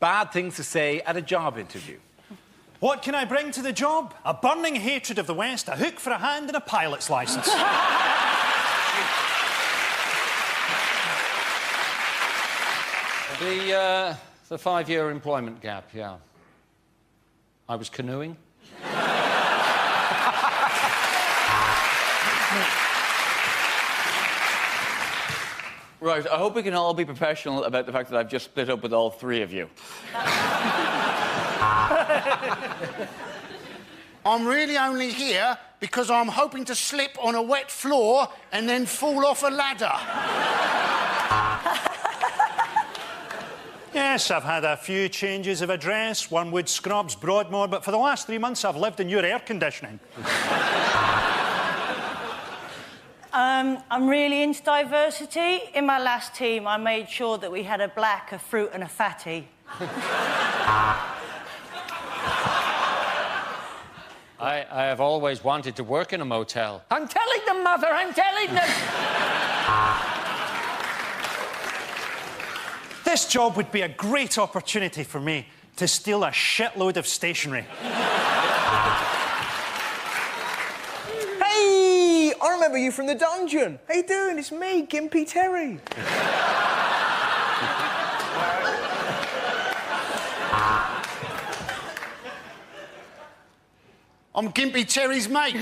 Bad things to say at a job interview. What can I bring to the job? A burning hatred of the West, a hook for a hand and a pilot's licence. The 5-year employment gap, yeah. I was canoeing. Right, I hope we can all be professional about the fact that I've just split up with all three of you. I'm really only here because I'm hoping to slip on a wet floor and then fall off a ladder. Yes, I've had a few changes of address, Wormwood Scrubs, Broadmoor, but for the last 3 months I've lived in your air conditioning. I'm really into diversity. In my last team, I made sure that we had a black, a fruit and a fatty. I have always wanted to work in a motel. I'm telling them, Mother, I'm telling them! This job would be a great opportunity for me to steal a shitload of stationery. Hey! I remember you from the dungeon. How you doing? It's me, Gimpy Terry. I'm Gimpy Terry's mate.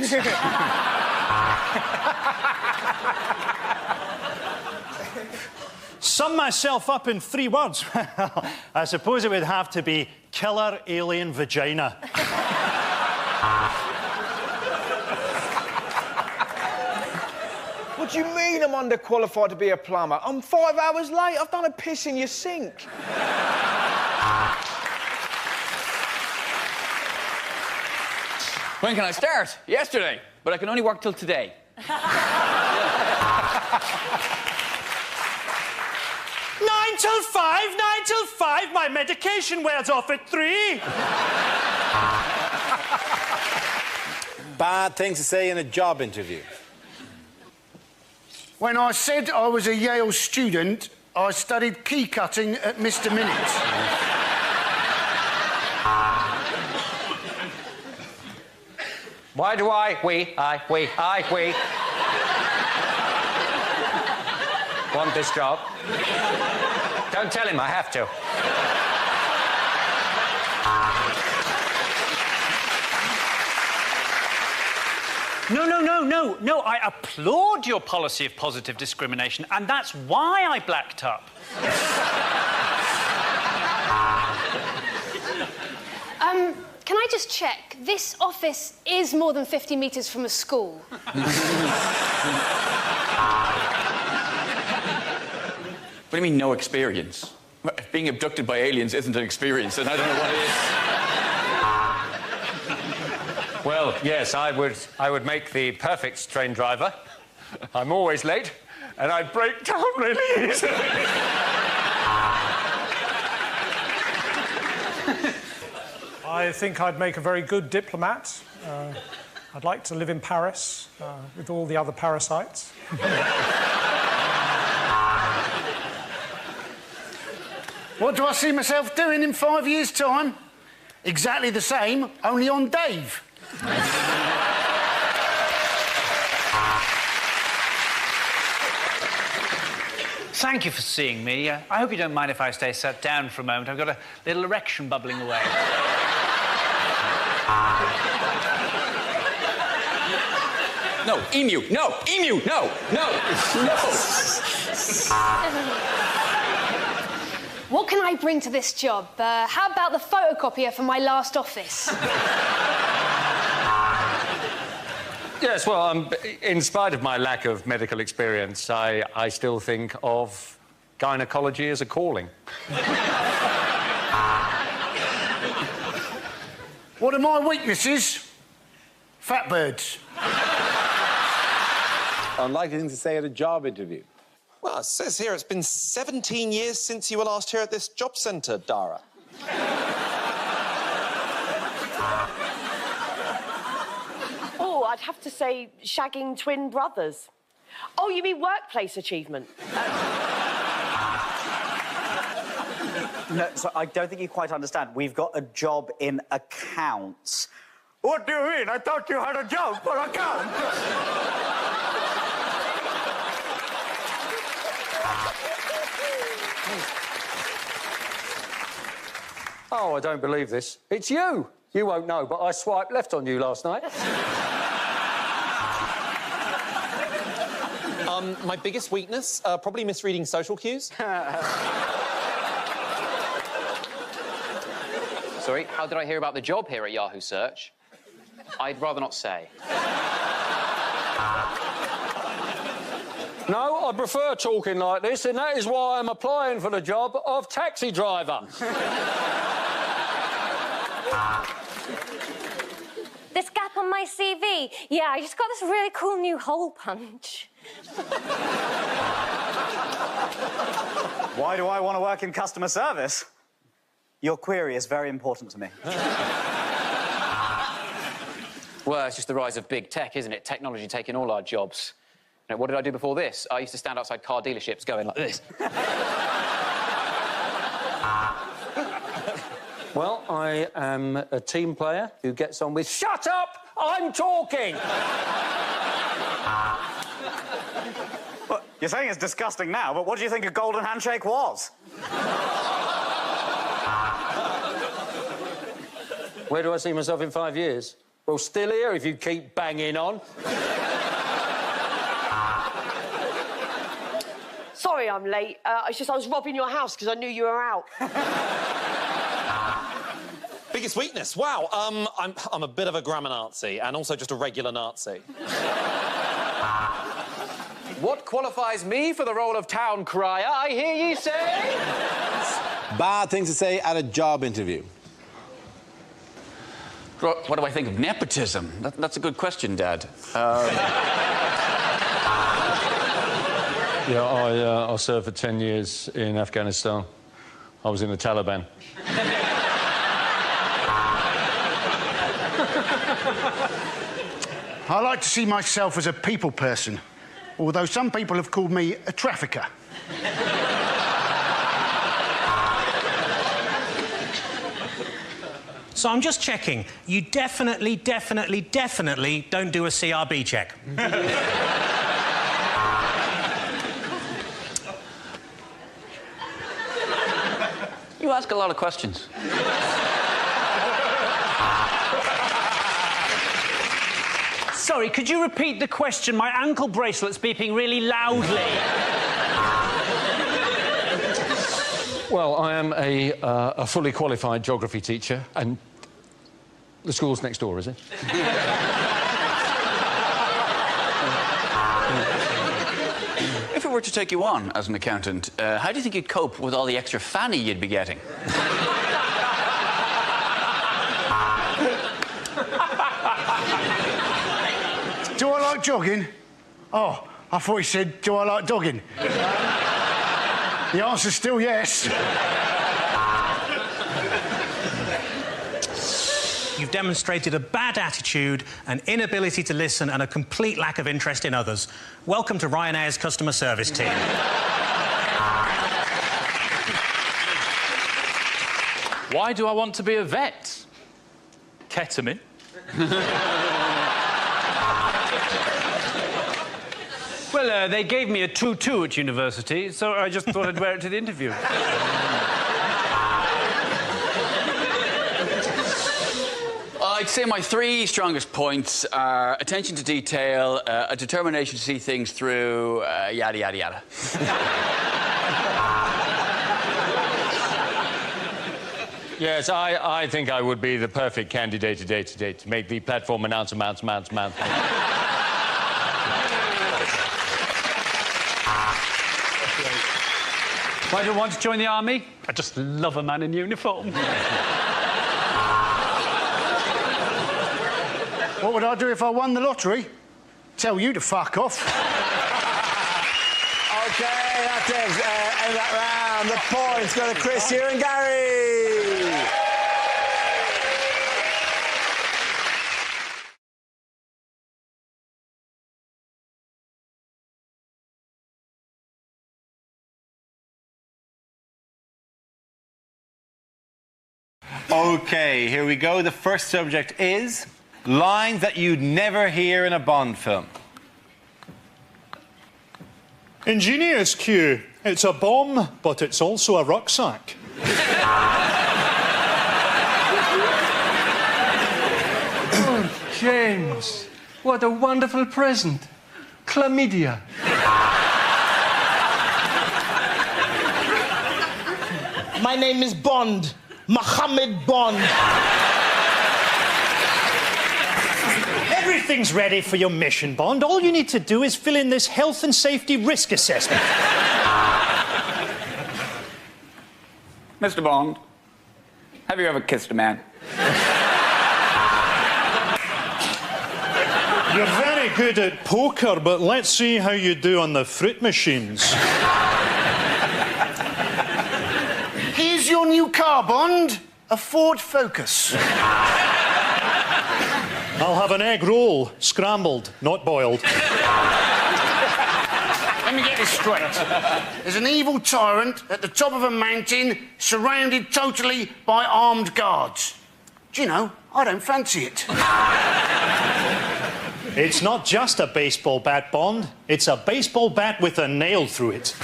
Sum myself up in 3 words. Well, I suppose it would have to be killer alien vagina. What do you mean I'm underqualified to be a plumber? I'm 5 hours late. I've done a piss in your sink. When can I start? Yesterday, but I can only work till today. 9 till 5, 9 till 5. My medication wears off at 3. Bad things to say in a job interview. When I said I was a Yale student, I studied key cutting at Mr. Minutes. Why do we want this job? Don't tell him I have to. No, I applaud your policy of positive discrimination, and that's why I blacked up. Can I just check? This office is more than 50 metres from a school. What do you mean, no experience? Being abducted by aliens isn't an experience, and I don't know what it is. Well, yes, I would make the perfect train driver. I'm always late, and I break down really easily. I think I'd make a very good diplomat. I'd like to live in Paris with all the other parasites. What do I see myself doing in 5 years' time? Exactly the same, only on Dave. Thank you for seeing me. I hope you don't mind if I stay sat down for a moment. I've got a little erection bubbling away. No, emu, no, emu, no, no, no. What can I bring to this job? How about the photocopier from my last office? Yes, well, in spite of my lack of medical experience, I still think of gynecology as a calling. What are my weaknesses? Fat birds. Unlikely things to say at a job interview. Well, it says here it's been 17 years since you were last here at this job centre, Dara. Oh, I'd have to say shagging twin brothers. Oh, you mean workplace achievement? No, so I don't think you quite understand. We've got a job in accounts. What do you mean? I thought you had a job for accounts. Oh, I don't believe this. It's you. You won't know, but I swiped left on you last night. My biggest weakness, probably misreading social cues. Sorry, how did I hear about the job here at Yahoo Search? I'd rather not say. No, I prefer talking like this, and that is why I'm applying for the job of taxi driver. This gap on my CV. Yeah, I just got this really cool new hole punch. Why do I want to work in customer service? Your query is very important to me. Well, it's just the rise of big tech, isn't it? Technology taking all our jobs. You know, what did I do before this? I used to stand outside car dealerships going like this. Well, I am a team player who gets on with... Shut up! I'm talking! Well, you're saying it's disgusting now, but what do you think a golden handshake was? Where do I see myself in 5 years? Well, still here if you keep banging on. Sorry I'm late. It's just I was robbing your house because I knew you were out. Biggest weakness? Wow, I'm a bit of a grammar Nazi and also just a regular Nazi. What qualifies me for the role of town crier, I hear you say? Bad things to say at a job interview. What do I think of nepotism? That's a good question, Dad. Yeah, I served for 10 years in Afghanistan. I was in the Taliban. I like to see myself as a people person, although some people have called me a trafficker. So I'm just checking. You definitely don't do a CRB check. You ask a lot of questions. Sorry, could you repeat the question? My ankle bracelet's beeping really loudly. Well, I am a fully qualified geography teacher, and the school's next door, is it? If it were to take you on as an accountant, how do you think you'd cope with all the extra fanny you'd be getting? Do I like jogging? Oh, I thought he said, do I like dogging? The answer's still yes. You've demonstrated a bad attitude, an inability to listen, and a complete lack of interest in others. Welcome to Ryanair's customer service team. Why do I want to be a vet? Ketamine. Well, they gave me a tutu at university, so I just thought I'd wear it to the interview. I'd say my three strongest points are attention to detail, a determination to see things through, yada, yada, yada. Yes, I think I would be the perfect candidate today to make the platform announcement. Why do you want to join the army? I just love a man in uniform. What would I do if I won the lottery? Tell you to fuck off. OK, that's it. End that round. The points go to Chris, Hugh and Gary. OK, here we go. The first subject is lines that you'd never hear in a Bond film. Ingenious, Q. It's a bomb, but it's also a rucksack. Oh, James, what a wonderful present. Chlamydia. My name is Bond. Mohammed Bond. Everything's ready for your mission, Bond. All you need to do is fill in this health and safety risk assessment. Mr. Bond, have you ever kissed a man? You're very good at poker, but let's see how you do on the fruit machines. Here's your new car, Bond. A Ford Focus. I'll have an egg roll, scrambled, not boiled. Let me get this straight. There's an evil tyrant at the top of a mountain, surrounded totally by armed guards. Do you know, I don't fancy it. It's not just a baseball bat, Bond. It's a baseball bat with a nail through it.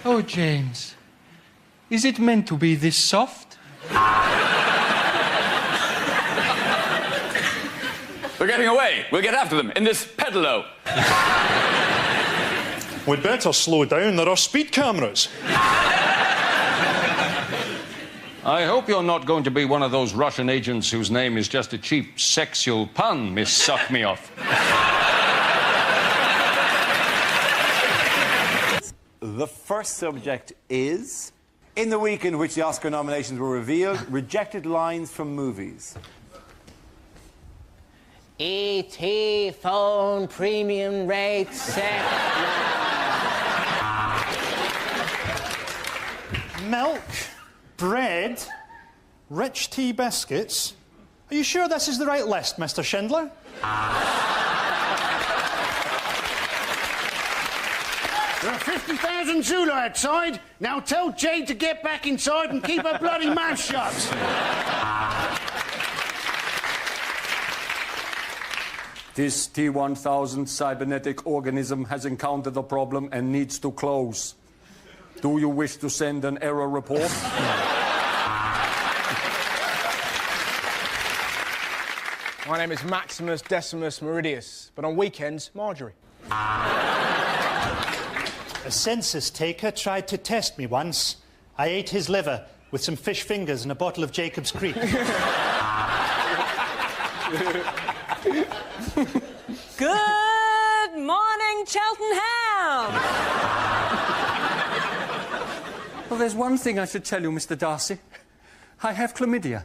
Oh, James, is it meant to be this soft? They're getting away. We'll get after them in this pedalo. We'd better slow down. There are speed cameras. I hope you're not going to be one of those Russian agents whose name is just a cheap sexual pun, Miss Suck Me Off. The first subject is, in the week in which the Oscar nominations were revealed, rejected lines from movies. E.T. phone premium rate set. Milk, bread, rich tea biscuits. Are you sure this is the right list, Mr. Schindler? There are 50,000 Zulu outside. Now tell Jade to get back inside and keep her bloody mouth shut. This T-1000 cybernetic organism has encountered a problem and needs to close. Do you wish to send an error report? My name is Maximus Decimus Meridius, but on weekends, Marjorie. A census taker tried to test me once. I ate his liver with some fish fingers and a bottle of Jacob's Creek. Good morning, Cheltenham! Well, there's one thing I should tell you, Mr. Darcy. I have chlamydia.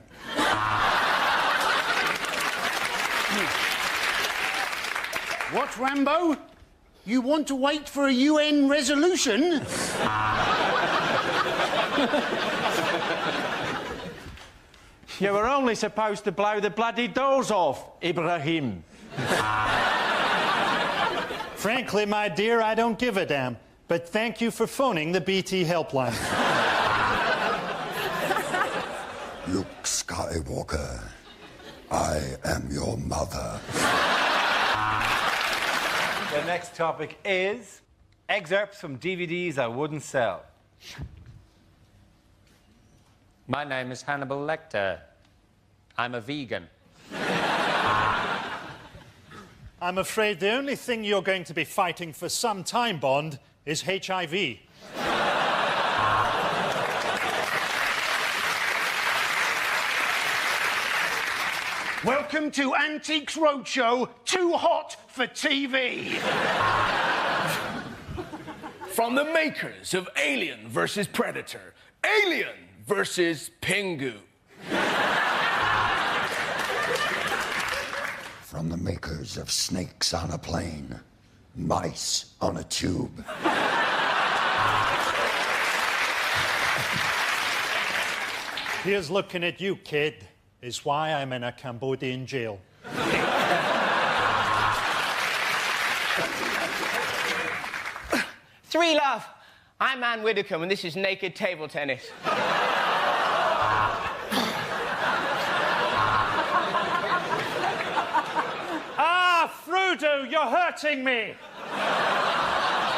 What, Rambo? You want to wait for a UN resolution? You were only supposed to blow the bloody doors off, Ibrahim. Frankly, my dear, I don't give a damn. But thank you for phoning the BT helpline. Luke Skywalker, I am your mother. The next topic is excerpts from DVDs I wouldn't sell. My name is Hannibal Lecter. I'm a vegan. I'm afraid the only thing you're going to be fighting for some time, Bond, is HIV. Welcome to Antiques Roadshow, Too Hot for TV. From the makers of Alien vs. Predator, Alien vs. Pingu. From the makers of Snakes on a Plane, Mice on a Tube. Here's looking at you, kid, is why I'm in a Cambodian jail. Three, love. I'm Ann Widdecombe, and this is naked table tennis. Ah, Frodo, you're hurting me.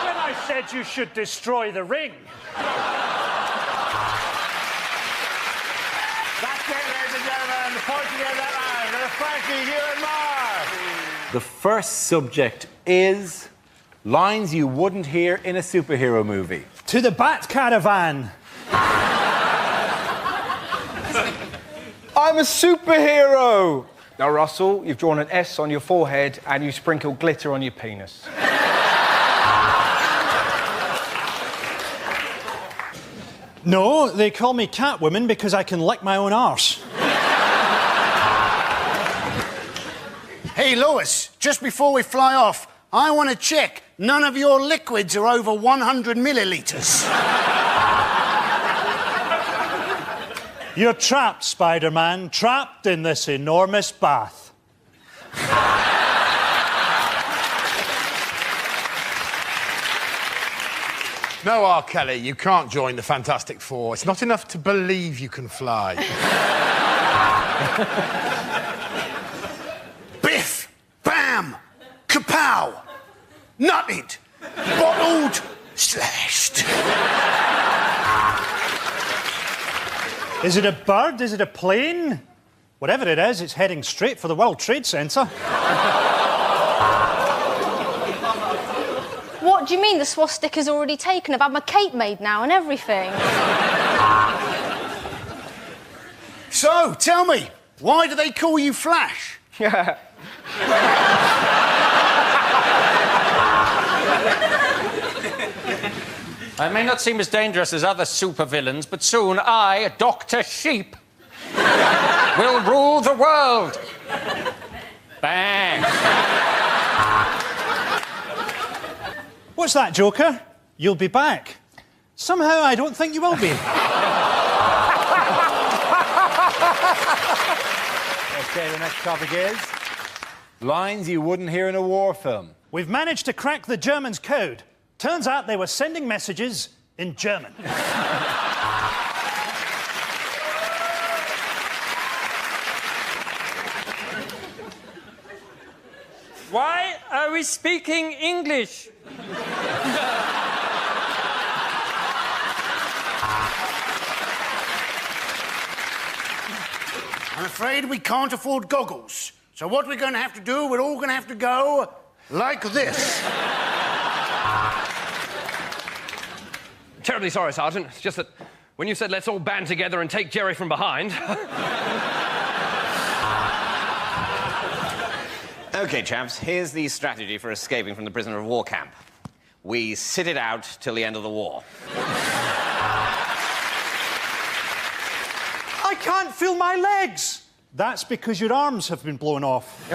When I said you should destroy the ring. That's it, ladies and gentlemen. The point to get that round. Frankie, you and Mark. The first subject is lines you wouldn't hear in a superhero movie. To the Bat Caravan. I'm a superhero! Now, Russell, you've drawn an S on your forehead and you sprinkled glitter on your penis. No, they call me Catwoman because I can lick my own arse. Hey, Lewis, just before we fly off, I want to check none of your liquids are over 100 millilitres. You're trapped, Spider-Man, trapped in this enormous bath. No, R. Kelly, you can't join the Fantastic Four. It's not enough to believe you can fly. Biff! Bam! Kapow! Nutted! Bottled! Slashed! Is it a bird? Is it a plane? Whatever it is, it's heading straight for the World Trade Center. What do you mean the swastika's already taken? I've had my cake made now and everything. So, tell me, why do they call you Flash? I may not seem as dangerous as other supervillains, but soon I, Dr. Sheep, will rule the world. Bang. What's that, Joker? You'll be back. Somehow I don't think you will be. OK, the next topic is lines you wouldn't hear in a war film. We've managed to crack the Germans' code. Turns out they were sending messages in German. Why are we speaking English? I'm afraid we can't afford goggles. So what we're going to have to do, we're all going to have to go like this. Terribly sorry, Sergeant. It's just that when you said let's all band together and take Jerry from behind... OK, chaps, here's the strategy for escaping from the prisoner of war camp. We sit it out till the end of the war. I can't feel my legs. That's because your arms have been blown off.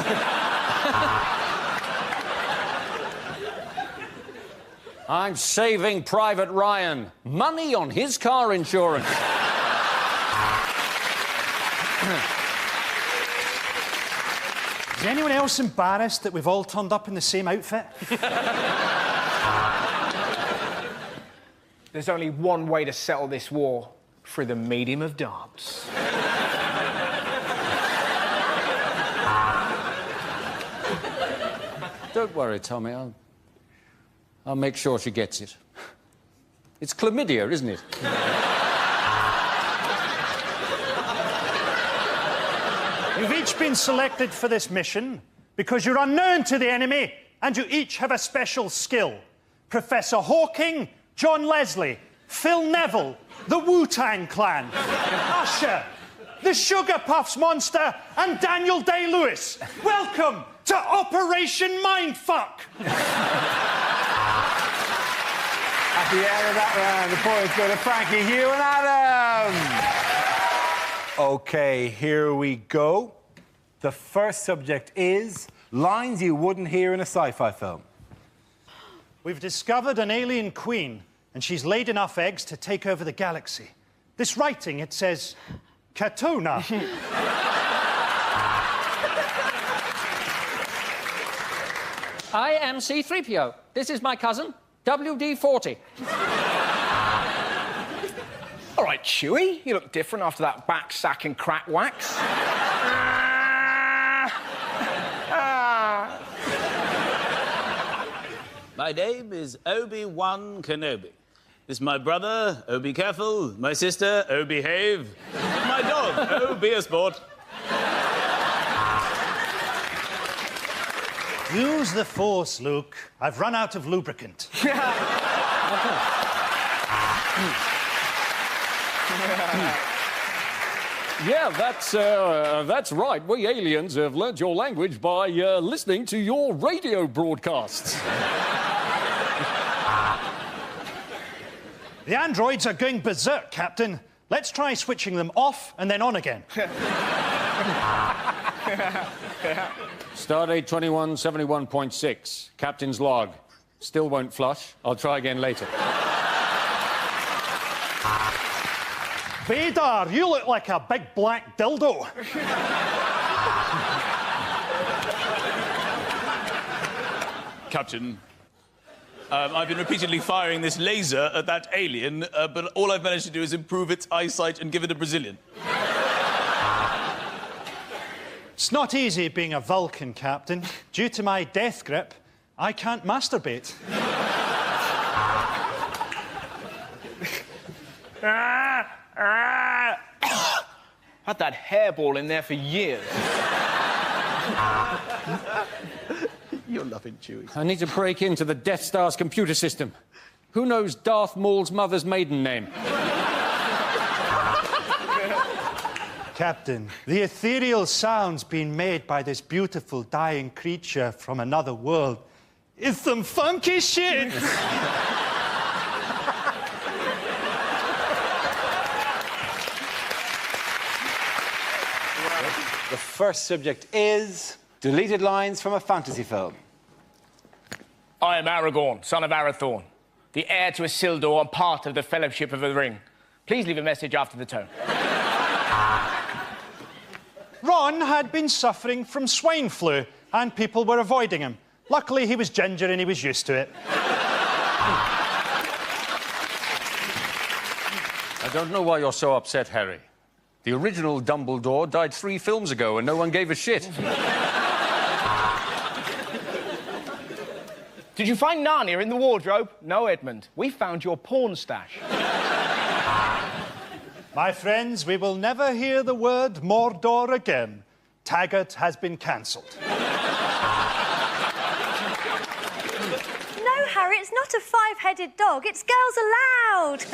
I'm saving Private Ryan. Money on his car insurance. Is anyone else embarrassed that we've all turned up in the same outfit? There's only one way to settle this war, through the medium of dance. Don't worry, Tommy. I'll make sure she gets it. It's chlamydia, isn't it? You've each been selected for this mission because you're unknown to the enemy and you each have a special skill. Professor Hawking, John Leslie, Phil Neville, the Wu-Tang Clan, Usher, the Sugar Puffs Monster, and Daniel Day-Lewis. Welcome to Operation Mindfuck. At the end of that round, the points go to Frankie, Hugh and Adam. OK, here we go. The first subject is lines you wouldn't hear in a sci-fi film. We've discovered an alien queen, and she's laid enough eggs to take over the galaxy. This writing, it says, Katona. I am C-3PO. This is my cousin, WD-40. Chewie. You look different after that back sack and crack wax. My name is Obi-Wan Kenobi. This is my brother, Oh Be Careful, my sister, Oh Behave, my dog, Oh Be a Sport. Use the Force, Luke. I've run out of lubricant. Yeah, that's right. We aliens have learnt your language by listening to your radio broadcasts. The androids are going berserk, Captain. Let's try switching them off and then on again. Stardate 2171.6. Captain's log. Still won't flush. I'll try again later. Vader, you look like a big black dildo. Captain, I've been repeatedly firing this laser at that alien, but all I've managed to do is improve its eyesight and give it a Brazilian. It's not easy being a Vulcan, Captain. Due to my death grip, I can't masturbate. Had that hairball in there for years. You're loving Chewie. I need to break into the Death Star's computer system. Who knows Darth Maul's mother's maiden name? Captain, the ethereal sounds being made by this beautiful dying creature from another world is some funky shit. The first subject is deleted lines from a fantasy film. I am Aragorn, son of Arathorn, the heir to Isildur and part of the Fellowship of the Ring. Please leave a message after the tone. Ron had been suffering from swine flu and people were avoiding him. Luckily, he was ginger and he was used to it. I don't know why you're so upset, Harry. The original Dumbledore died 3 films ago and no one gave a shit. Did you find Narnia in the wardrobe? No, Edmund. We found your porn stash. My friends, we will never hear the word Mordor again. Taggart has been cancelled. No, Harry, it's not a 5-headed dog. It's girls allowed.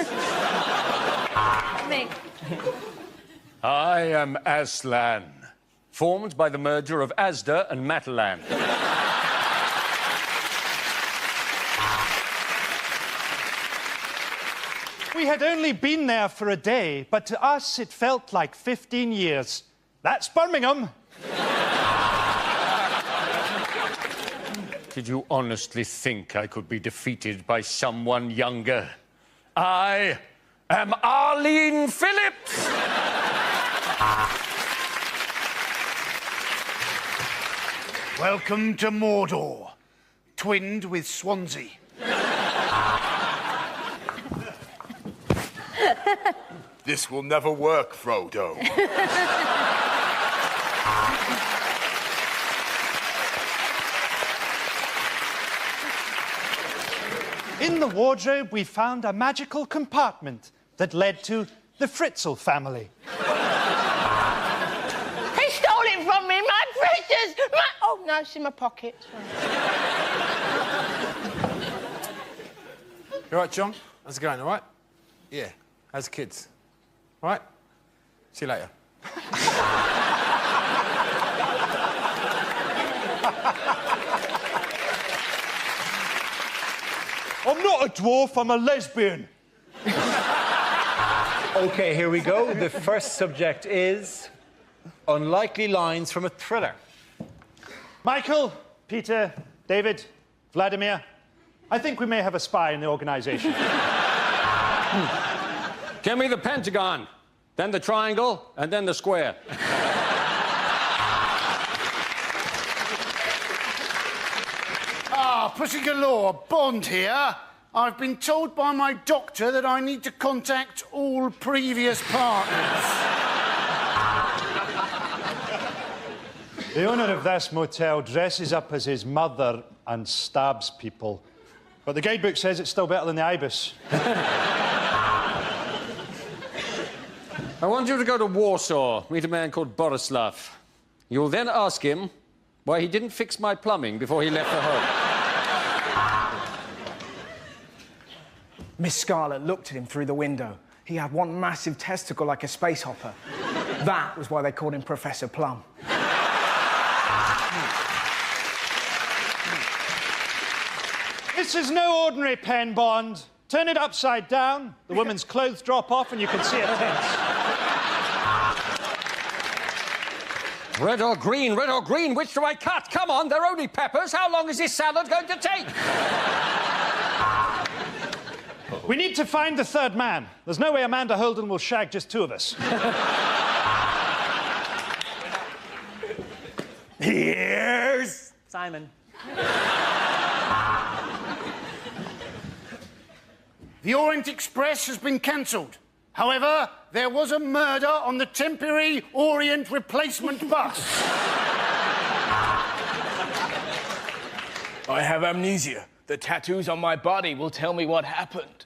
Me. I am Aslan, formed by the merger of Asda and Matalan. We had only been there for a day, but to us it felt like 15 years. That's Birmingham. Did you honestly think I could be defeated by someone younger? I am Arlene Phillips! Welcome to Mordor, twinned with Swansea. This will never work, Frodo. In the wardrobe, we found a magical compartment that led to the Fritzl family. He stole it from me, my precious! Oh, no, it's in my pocket. You all right, John? How's it going, all right? Yeah. How's the kids? All right? See you later. I'm not a dwarf, I'm a lesbian. OK, here we go. The first subject is unlikely lines from a thriller. Michael, Peter, David, Vladimir, I think we may have a spy in the organisation. Give me the pentagon, then the triangle, and then the square. Ah, Pussy Galore, Bond here. I've been told by my doctor that I need to contact all previous partners. The owner of this motel dresses up as his mother and stabs people. But the guidebook says it's still better than the Ibis. I want you to go to Warsaw, meet a man called Borislav. You'll then ask him why he didn't fix my plumbing before he left for home. Miss Scarlett looked at him through the window. He had one massive testicle like a space hopper. That was why they called him Professor Plum. This is no ordinary pen bond. Turn it upside down, the woman's clothes drop off and you can see her tits. Red or green, which do I cut? Come on, they're only peppers. How long is this salad going to take? We need to find the third man. There's no way Amanda Holden will shag just two of us. Here's Simon. The Orient Express has been cancelled. However, there was a murder on the temporary Orient replacement bus. I have amnesia. The tattoos on my body will tell me what happened.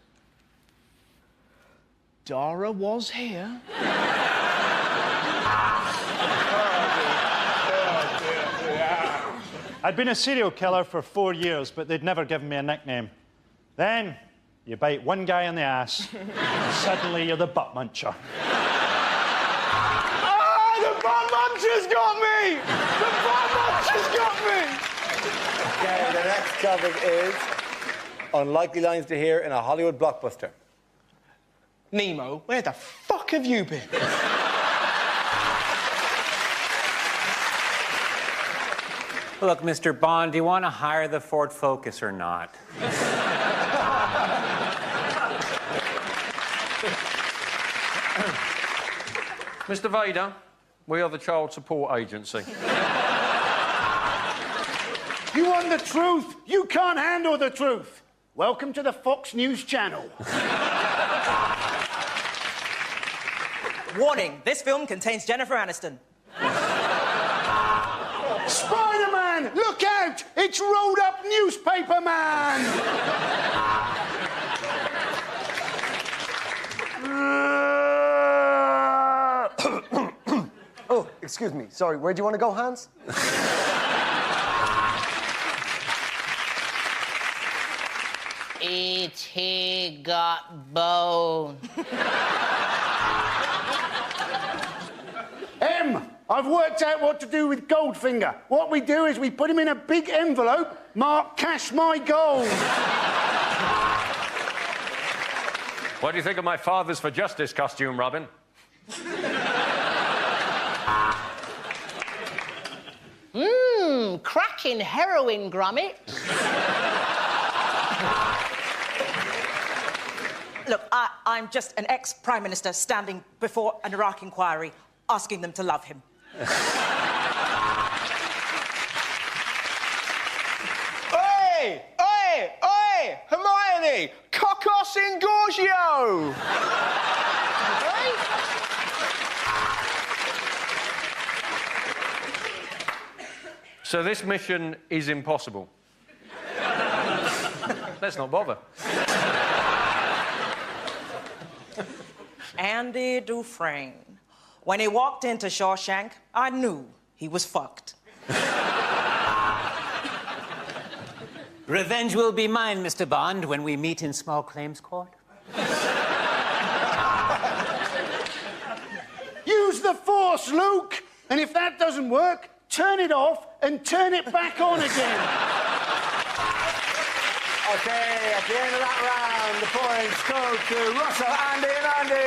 Dara was here. I'd been a serial killer for 4 years, but they'd never given me a nickname. Then, you bite one guy in the ass, and suddenly you're the butt muncher. Ah, the butt muncher's got me! The butt muncher's got me! Okay, the next topic is unlikely lines to hear in a Hollywood blockbuster. Nemo, where the fuck have you been? Look, Mr. Bond, do you want to hire the Ford Focus or not? Mr. Vader, we are the Child Support Agency. You want the truth? You can't handle the truth. Welcome to the Fox News Channel. Warning, this film contains Jennifer Aniston. Spider-Man, look out! It's rolled up newspaper man! Oh, excuse me. Sorry, where do you want to go, Hans? E.T. got bone. I've worked out what to do with Goldfinger. What we do is we put him in a big envelope marked Cash My Gold. What do you think of my Fathers for Justice costume, Robin? Cracking heroin, Gromit. Look, I'm just an ex-Prime Minister standing before an Iraq inquiry, asking them to love him. Oi! Oi! Oi! Hermione! Cocos Ingorgio! So this mission is impossible. Let's not bother. Andy Dufresne. When he walked into Shawshank, I knew he was fucked. Revenge will be mine, Mr. Bond, when we meet in small claims court. Use the Force, Luke! And if that doesn't work, turn it off and turn it back on again. Okay, at the end of that round, the points go to Russell, Andy, and Andy.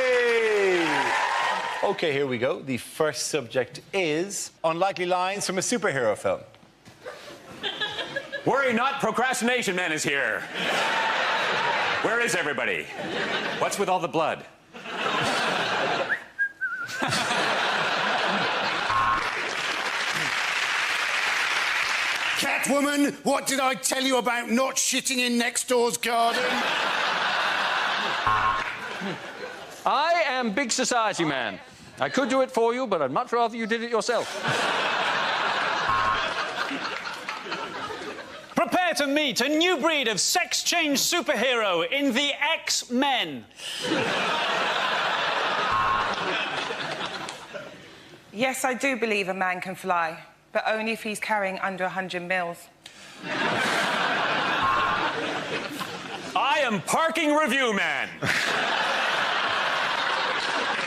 Okay, here we go. The first subject is unlikely lines from a superhero film. Worry not, Procrastination Man is here. Where is everybody? What's with all the blood? Fat woman, what did I tell you about not shitting in next door's garden? I am big society man. I could do it for you, but I'd much rather you did it yourself. Prepare to meet a new breed of sex-change superhero in the X-Men. Yes, I do believe a man can fly, but only if he's carrying under 100 mils. I am parking review man.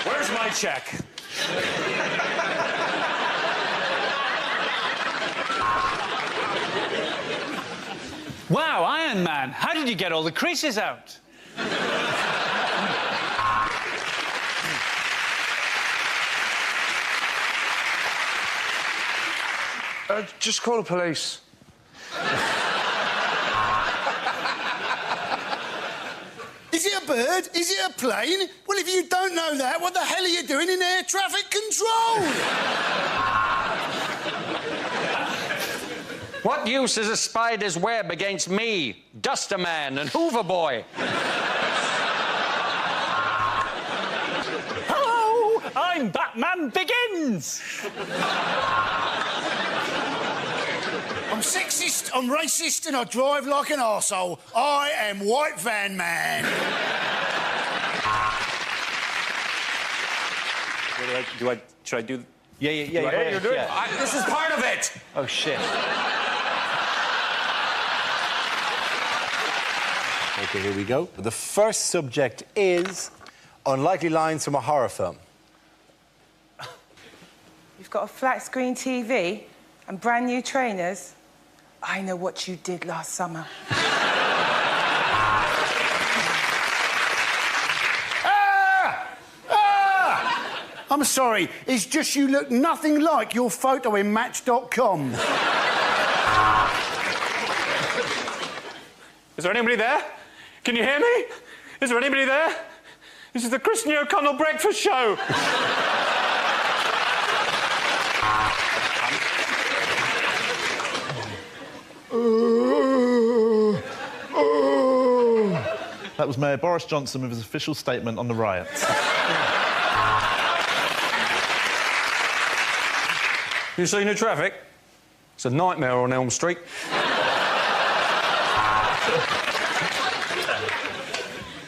Where's my check? Wow, Iron Man, how did you get all the creases out? Just call the police. Is it a bird? Is it a plane? Well, if you don't know that, what the hell are you doing in air traffic control? What use is a spider's web against me, Duster Man and Hoover Boy? Hello, I'm Batman Begins. I'm sexist, I'm racist, and I drive like an arsehole. I am White Van Man. Should I do... Yeah. You're doing it. This is part of it. Oh, shit. OK, here we go. The first subject is unlikely lines from a horror film. You've got a flat-screen TV and brand new trainers. I know what you did last summer. I'm sorry, it's just you look nothing like your photo in Match.com. Is there anybody there? Can you hear me? Is there anybody there? This is the Christian O'Connell Breakfast Show. That was Mayor Boris Johnson with his official statement on the riots. You seen the traffic? It's a nightmare on Elm Street.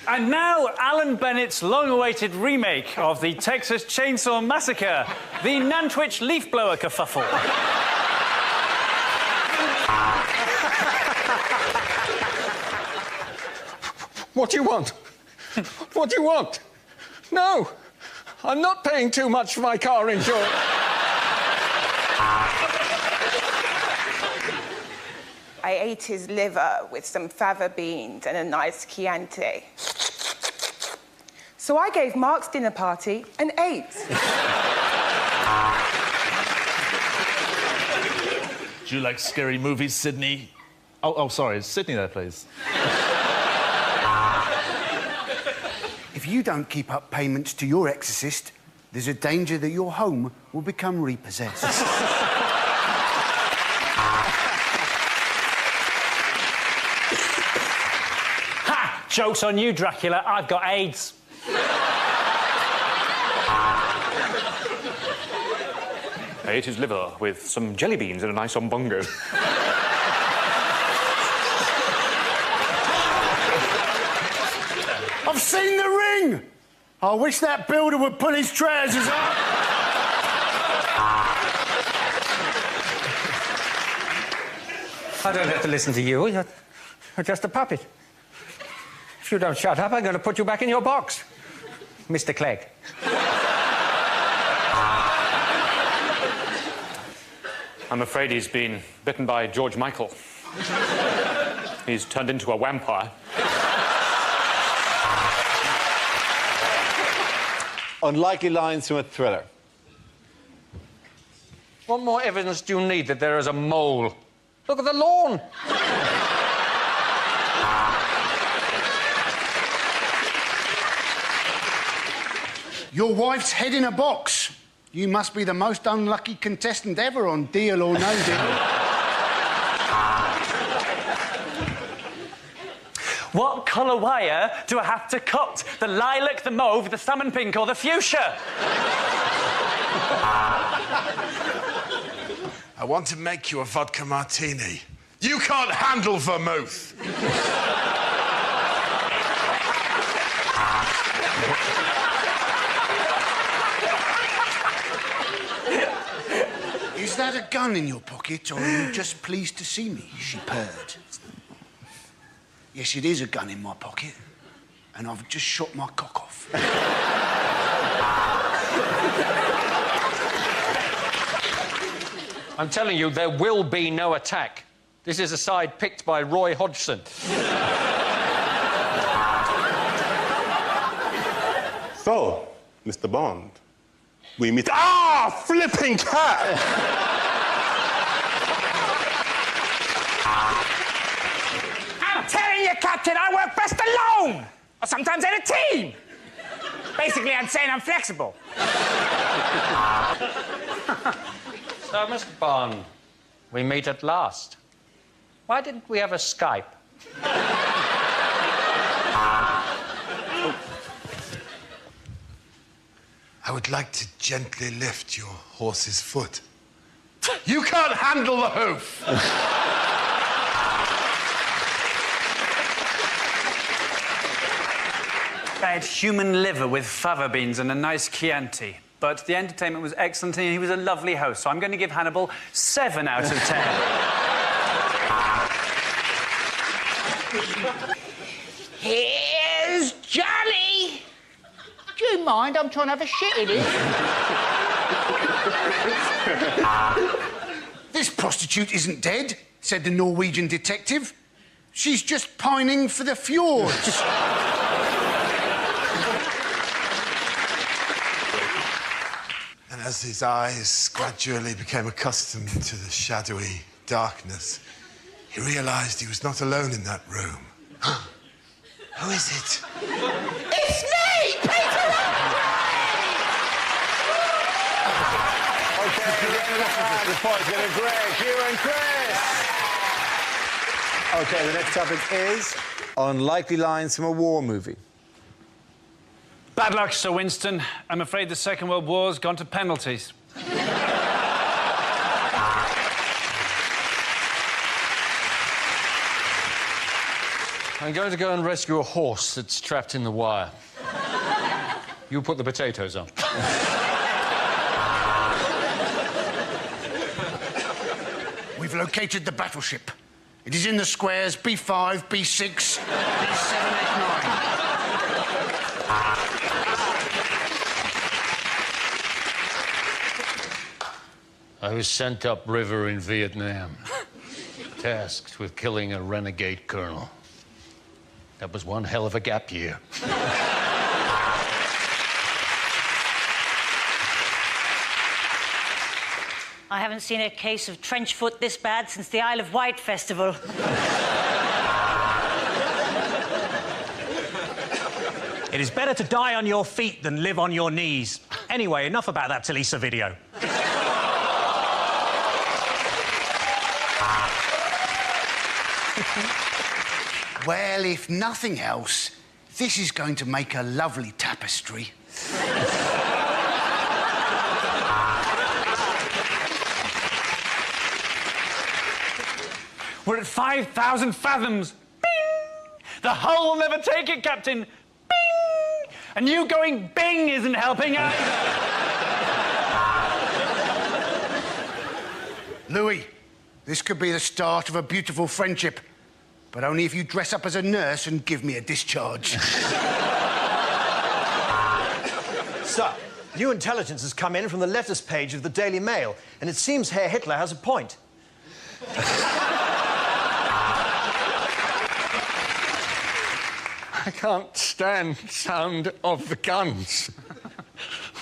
And now, Alan Bennett's long-awaited remake of the Texas Chainsaw Massacre, the Nantwich Leaf Blower kerfuffle. What do you want? What do you want? No, I'm not paying too much for my car insurance. I ate his liver with some fava beans and a nice Chianti. So I gave Mark's dinner party an 8. Do you like scary movies, Sydney? Oh, sorry, is Sydney there, please? If you don't keep up payments to your exorcist, there's a danger that your home will become repossessed. Ha! Joke's on you, Dracula. I've got AIDS. I ate his liver with some jelly beans and a nice ombongo. I've seen the ring! I wish that builder would pull his trousers up. I don't have to listen to you. You're just a puppet. If you don't shut up, I'm going to put you back in your box, Mr. Clegg. I'm afraid he's been bitten by George Michael. He's turned into a vampire. Unlikely lines from a thriller. What more evidence do you need that there is a mole? Look at the lawn. Your wife's head in a box. You must be the most unlucky contestant ever on Deal or No Deal. What colour wire do I have to cut? The lilac, the mauve, the salmon pink, or the fuchsia? I want to make you a vodka martini. You can't handle vermouth. Is that a gun in your pocket, or are you just pleased to see me? She purred. Yes, it is a gun in my pocket, and I've just shot my cock off. I'm telling you, there will be no attack. This is a side picked by Roy Hodgson. So, Mr. Bond, we meet... Ah! Flipping cat! I'm telling you, Captain, I work best alone! Or sometimes in a team! Basically, I'm saying I'm flexible. So, Mr. Bond, we meet at last. Why didn't we have a Skype? I would like to gently lift your horse's foot. You can't handle the hoof! I had human liver with fava beans and a nice Chianti. But the entertainment was excellent and he was a lovely host. So I'm going to give Hannibal 7 out of 10. Here's Johnny! Do you mind? I'm trying to have a shit in it. This prostitute isn't dead, said the Norwegian detective. She's just pining for the fjords. And as his eyes gradually became accustomed to the shadowy darkness, he realised he was not alone in that room. Who is it? It's me, Peter! OK, at the end of the round, the points go to Greg, Hugh and Chris. OK, the next topic is unlikely lines from a war movie. Bad luck, Sir Winston. I'm afraid the Second World War's gone to penalties. I'm going to go and rescue a horse that's trapped in the wire. You put the potatoes on. We've located the battleship. It is in the squares B5, B6, B7, 8, 9. I was sent upriver in Vietnam, tasked with killing a renegade colonel. That was one hell of a gap year. I haven't seen a case of trench foot this bad since the Isle of Wight festival. It is better to die on your feet than live on your knees. Anyway, enough about that Talisa video. Well, if nothing else, this is going to make a lovely tapestry. We're at 5,000 fathoms. Bing! The hull will never take it, Captain. Bing! And you going bing isn't helping either. Louis, this could be the start of a beautiful friendship, but only if you dress up as a nurse and give me a discharge. Sir, new intelligence has come in from the letters page of the Daily Mail, and it seems Herr Hitler has a point. I can't stand sound of the guns.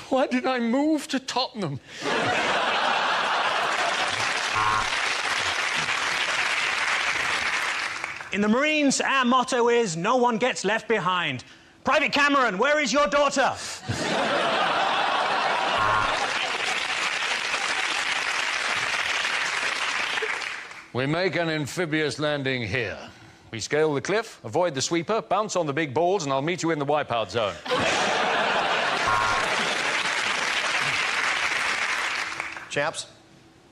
Why did I move to Tottenham? In the Marines, our motto is, no one gets left behind. Private Cameron, where is your daughter? We make an amphibious landing here. We scale the cliff, avoid the sweeper, bounce on the big balls, and I'll meet you in the wipeout zone. Chaps,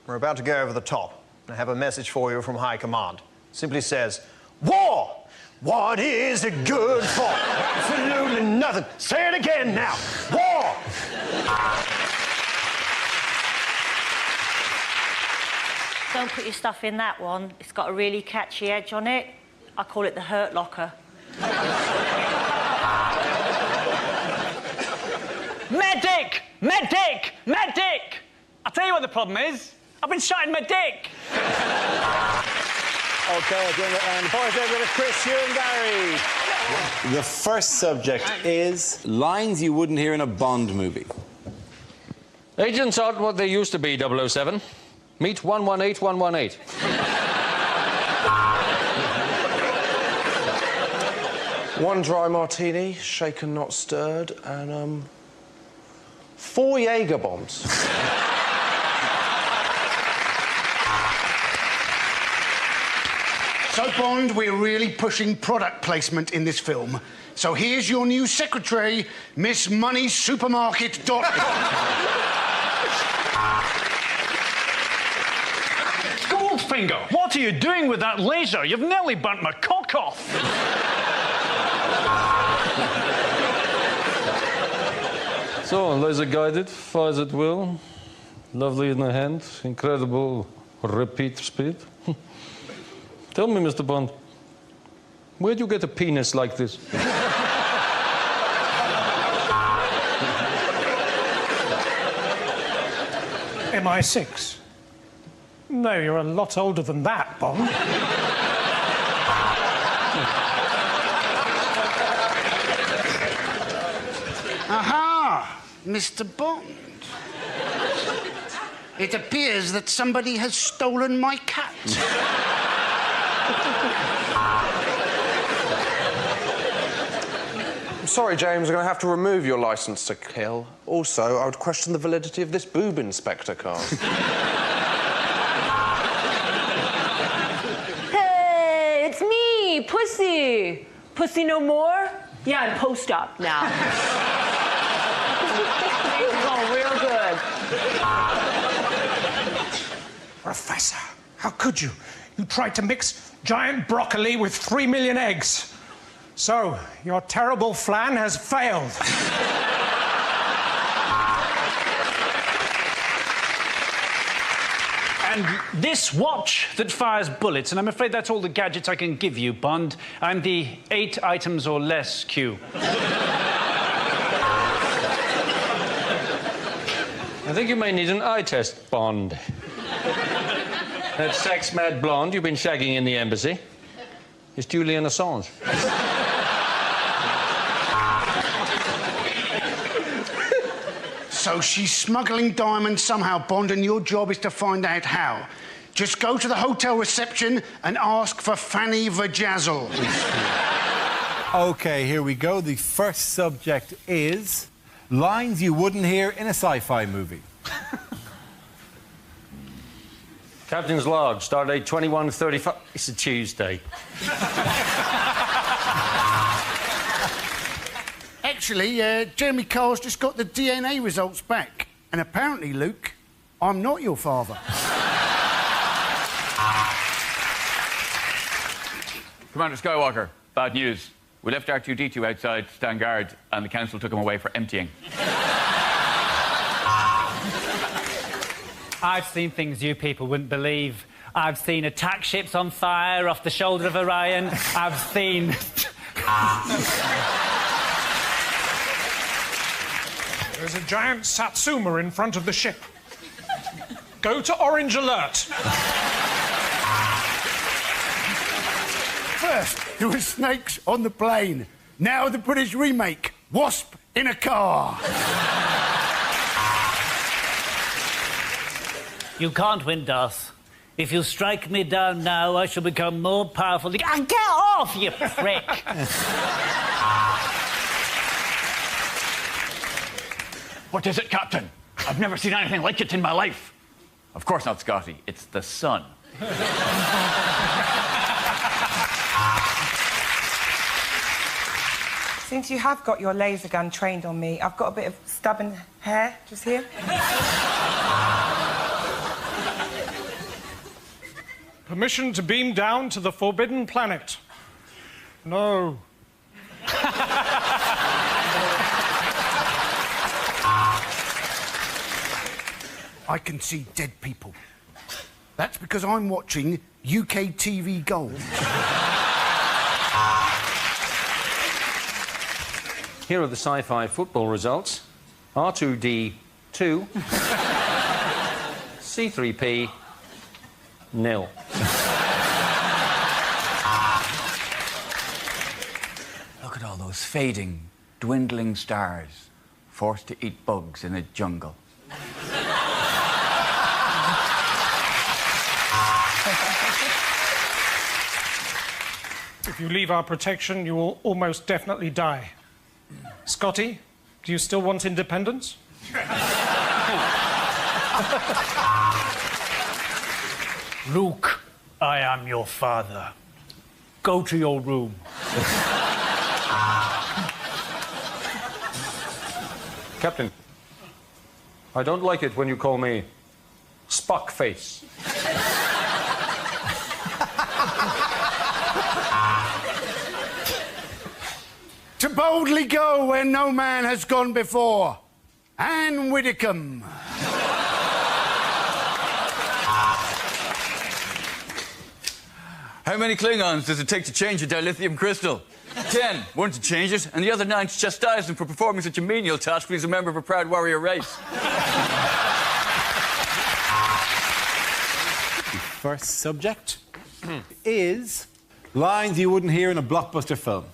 we're about to go over the top. I have a message for you from High Command. Simply says, war! What is it good for? Absolutely nothing. Say it again now. War! Don't put your stuff in that one. It's got a really catchy edge on it. I call it the hurt locker. Medic! Medic! Medic! I'll tell you what the problem is. I've been shot in my dick. Okay, and the boys over to Chris, Hugh and Gary. The first subject is lines you wouldn't hear in a Bond movie. Agents aren't what they used to be, 007. Meet 118 118. One dry martini, shaken not stirred, and 4 Jaeger bombs. So, Bond, we're really pushing product placement in this film. So here's your new secretary, Miss MoneySupermarket.com. Goldfinger, what are you doing with that laser? You've nearly burnt my cock off. So, laser-guided, fires at will, lovely in the hand, incredible repeat speed. Tell me, Mr. Bond, where'd you get a penis like this? MI6? No, you're a lot older than that, Bond. Aha! Mr. Bond. It appears that somebody has stolen my cat. I'm sorry, James, I'm going to have to remove your licence to kill. Also, I would question the validity of this boob inspector card. Hey, it's me, Pussy. Pussy no more? Yeah, I'm post-op now. Oh, real good. Professor, how could you? You tried to mix giant broccoli with 3 million eggs. So, your terrible flan has failed. And this watch that fires bullets, and I'm afraid that's all the gadgets I can give you, Bond. I'm the 8 items or less queue. I think you may need an eye test, Bond. That sex-mad blonde you've been shagging in the embassy is Julian Assange. So she's smuggling diamonds somehow, Bond, and your job is to find out how. Just go to the hotel reception and ask for Fanny Vajazzle. Okay, here we go. The first subject is lines you wouldn't hear in a sci-fi movie. Captain's log, stardate 21:35. It's a Tuesday. Actually, Jeremy Carr's just got the DNA results back. And apparently, Luke, I'm not your father. Commander Skywalker, bad news. We left R2-D2 outside, stand guard, and the council took him away for emptying. I've seen things you people wouldn't believe. I've seen attack ships on fire off the shoulder of Orion. I've seen... There's a giant satsuma in front of the ship. Go to orange alert. First, there were snakes on the plane. Now the British remake, Wasp in a car. You can't win, Darth. If you strike me down now, I shall become more powerful. Ah, get off, you prick! What is it, Captain? I've never seen anything like it in my life. Of course not, Scotty. It's the sun. Since you have got your laser gun trained on me, I've got a bit of stubborn hair just here. Permission to beam down to the Forbidden Planet. No. I can see dead people. That's because I'm watching UK TV Gold. Here are the sci-fi football results. R2D 2. C3P 0. Look at all those fading, dwindling stars, forced to eat bugs in a jungle. If you leave our protection, you will almost definitely die. Scotty, do you still want independence? Luke, I am your father. Go to your room. Captain, I don't like it when you call me Spock Face. To boldly go where no man has gone before. Anne Widdecombe. How many Klingons does it take to change a dilithium crystal? 10. 1 to change it, and the other 9 to chastise them for performing such a menial task when he's a member of a proud warrior race. The first subject is lines you wouldn't hear in a blockbuster film.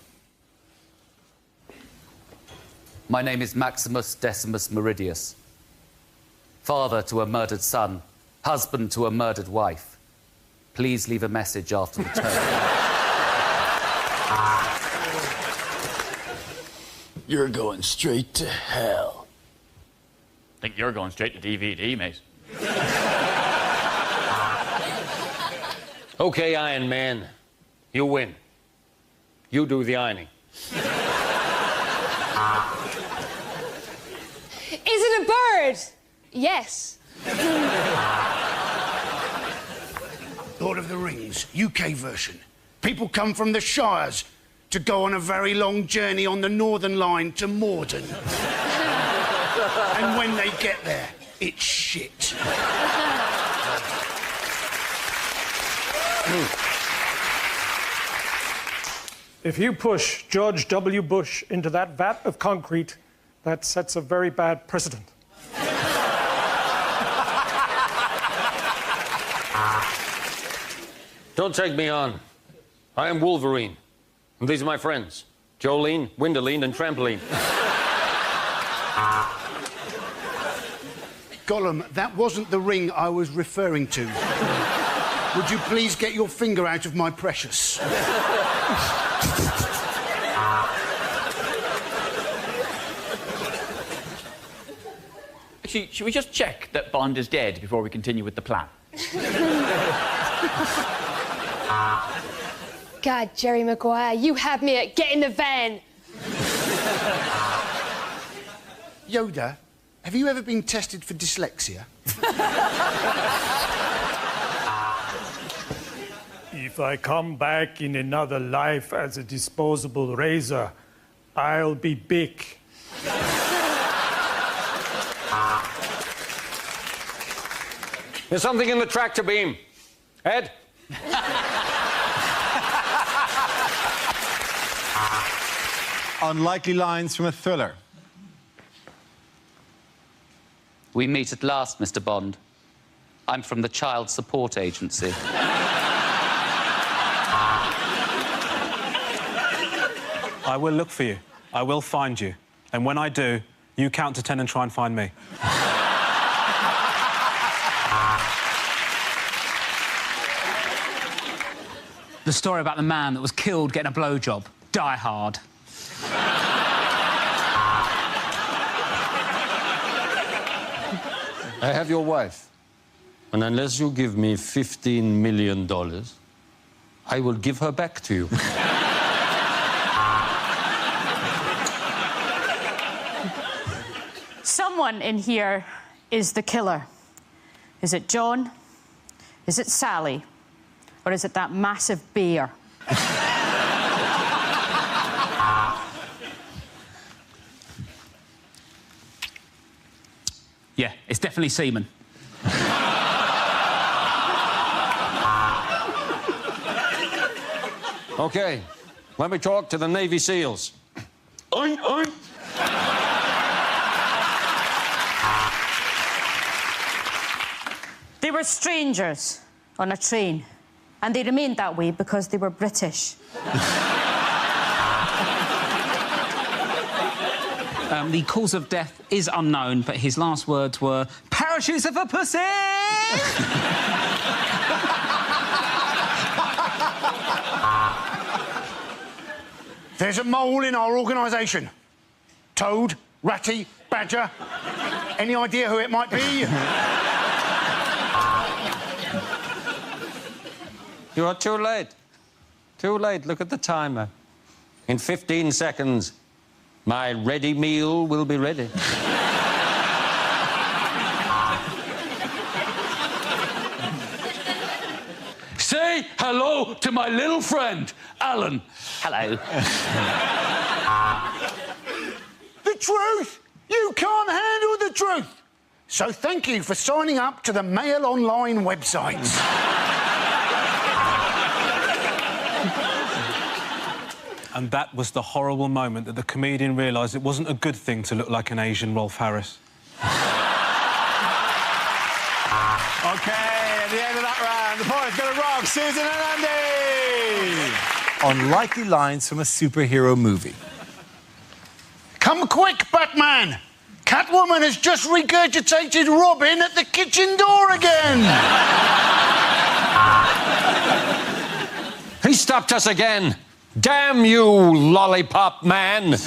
My name is Maximus Decimus Meridius. Father to a murdered son, husband to a murdered wife. Please leave a message after the tone. You're going straight to hell. I think you're going straight to DVD, mate. Okay, Iron Man. You win. You do the ironing. Is it a bird? Yes. Lord of the Rings, UK version. People come from the Shires to go on a very long journey on the Northern Line to Morden. And when they get there, it's shit. If you push George W. Bush into that vat of concrete, that sets a very bad precedent. Don't take me on. I am Wolverine. And these are my friends. Jolene, Windoline, and Trampoline. Gollum, that wasn't the ring I was referring to. Would you please get your finger out of my precious? Actually, should we just check that Bond is dead before we continue with the plan? God, Jerry Maguire, you had me at get in the van. Yoda, have you ever been tested for dyslexia? If I come back in another life as a disposable razor, I'll be big. There's something in the tractor beam. Ed? Unlikely lines from a thriller. We meet at last, Mr. Bond. I'm from the Child Support Agency. I will look for you. I will find you. And when I do, you count to 10 and try and find me. The story about the man that was killed getting a blowjob. Die Hard. I have your wife. And unless you give me $15 million, I will give her back to you. Someone in here is the killer. Is it John? Is it Sally? Or is it that massive bear? Yeah, it's definitely semen. OK, let me talk to the Navy SEALs. Oink, oink. They were strangers on a train, and they remained that way because they were British. The cause of death is unknown, but his last words were, "Parachutes are for pussy!" There's a mole in our organisation. Toad, Ratty, Badger. Any idea who it might be? You are too late. Too late. Look at the timer. In 15 seconds, my ready meal will be ready. Say hello to my little friend, Alan. Hello. The truth! You can't handle the truth! So thank you for signing up to the Mail Online websites. And that was the horrible moment that the comedian realised it wasn't a good thing to look like an Asian Rolf Harris. OK, at the end of that round, the points go to Rob, Susan and Andy. Unlikely lines from a superhero movie. Come quick, Batman! Catwoman has just regurgitated Robin at the kitchen door again! He stopped us again. Damn you, lollipop man.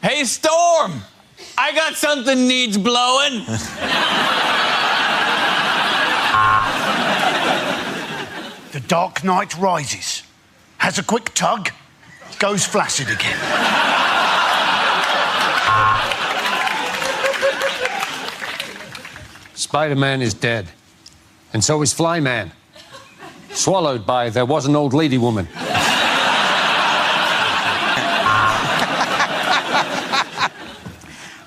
Hey, Storm! I got something needs blowing. The Dark Knight rises, has a quick tug, goes flaccid again. Spider-Man is dead. And so is Flyman. Swallowed by There Was an Old Lady Woman.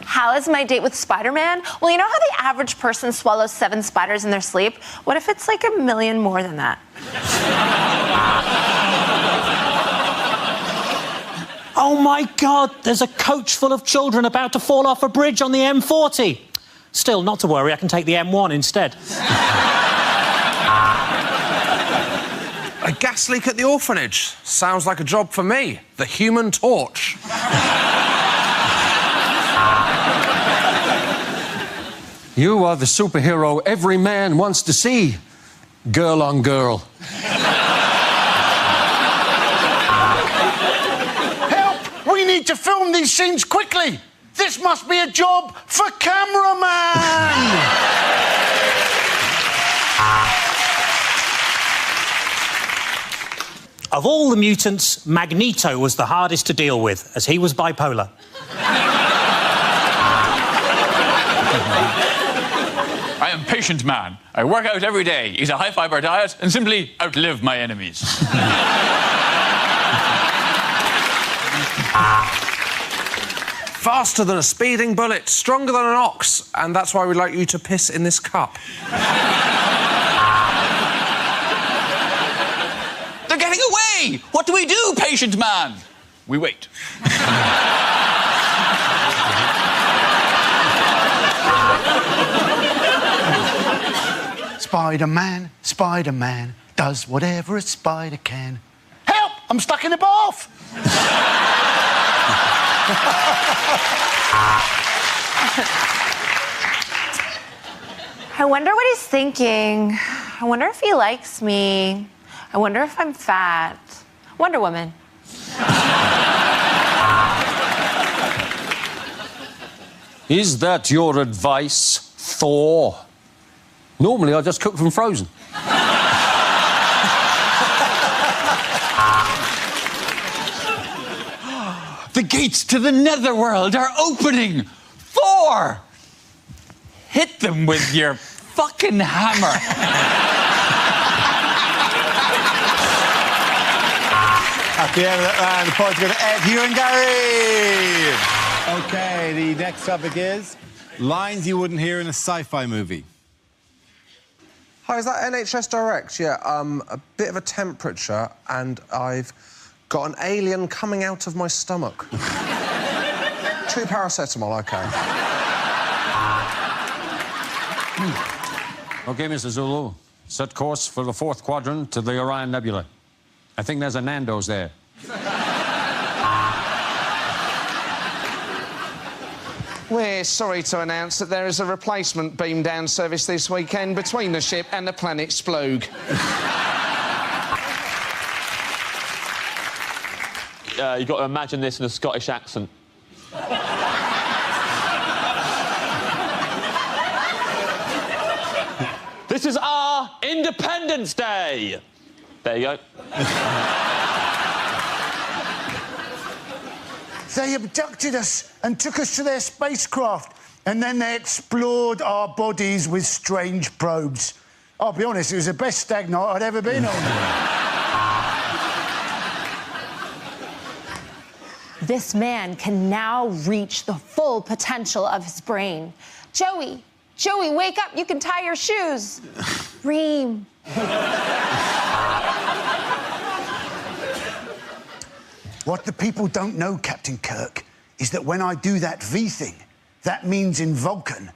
How is my date with Spider-Man? Well, you know how the average person swallows 7 spiders in their sleep? What if it's like 1 million more than that? Oh, my God, there's a coach full of children about to fall off a bridge on the M40. Still, not to worry, I can take the M1 instead. A gas leak at the orphanage. Sounds like a job for me. The Human Torch. You are the superhero every man wants to see. Girl on girl. Help! We need to film these scenes quickly. This must be a job for cameraman! Of all the mutants, Magneto was the hardest to deal with, as he was bipolar. I am Patient Man. I work out every day, eat a high-fiber diet, and simply outlive my enemies. Faster than a speeding bullet, stronger than an ox, and that's why we'd like you to piss in this cup. They're getting away! What do we do, Patient Man? We wait. Spider-Man, Spider-Man, does whatever a spider can. Help! I'm stuck in the bath! I wonder what he's thinking. I wonder if he likes me. I wonder if I'm fat. Wonder Woman. Is that your advice, Thor? Normally, I just cook from frozen. The gates to the netherworld are opening. 4. Hit them with your fucking hammer. At the end of that round, the points go to Ed, Hugh and Gary. OK, the next topic is lines you wouldn't hear in a sci-fi movie. Hi, is that NHS Direct? Yeah, a bit of a temperature and I've got an alien coming out of my stomach. 2 paracetamol, OK. OK, Mr. Zulu. Set course for the 4th quadrant to the Orion Nebula. I think there's a Nando's there. We're sorry to announce that there is a replacement beam down service this weekend between the ship and the planet Sploog. You've got to imagine this in a Scottish accent. This is our Independence Day. There you go. They abducted us and took us to their spacecraft, and then they explored our bodies with strange probes. I'll be honest, it was the best stag night I'd ever been on. This man can now reach the full potential of his brain. Joey, wake up. You can tie your shoes. Reem. What the people don't know, Captain Kirk, is that when I do that V thing, that means in Vulcan,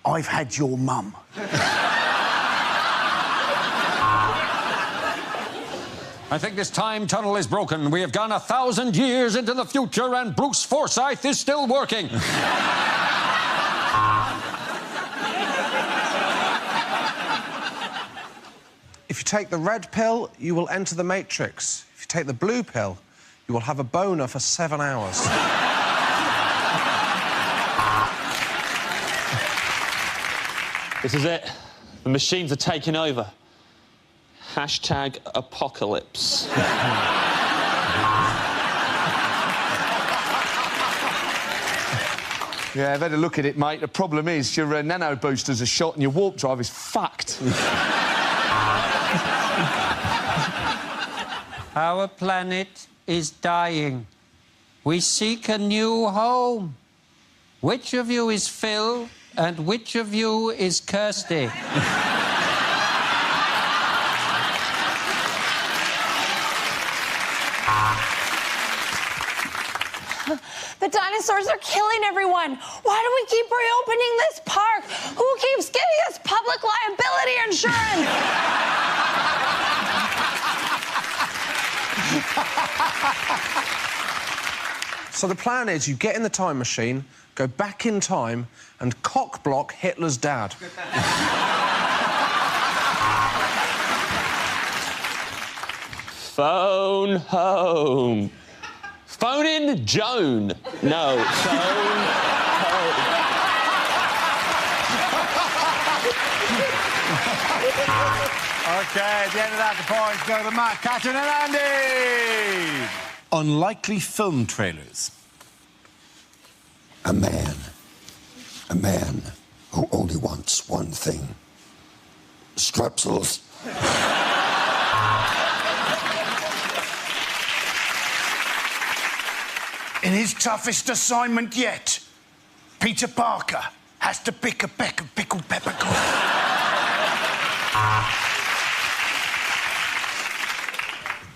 I've had your mum. I think this time tunnel is broken. We have gone 1,000 years into the future and Bruce Forsyth is still working. If you take the red pill, you will enter the Matrix. If you take the blue pill, you will have a boner for 7 hours. This is it. The machines are taking over. Hashtag apocalypse. Yeah, I've had a look at it, mate. The problem is your nano boosters are shot and your warp drive is fucked. Our planet is dying. We seek a new home. Which of you is Phil and which of you is Kirsty? The dinosaurs are killing everyone. Why do we keep reopening this park? Who keeps giving us public liability insurance? So the plan is you get in the time machine, go back in time and cock-block Hitler's dad. Phone home. Phone in Joan. No, phone home. OK, at the end of that, the points go to Matt, Catherine and Andy. Unlikely film trailers. A man who only wants one thing. Strepsils. In his toughest assignment yet, Peter Parker has to pick a peck of pickled peppercorn.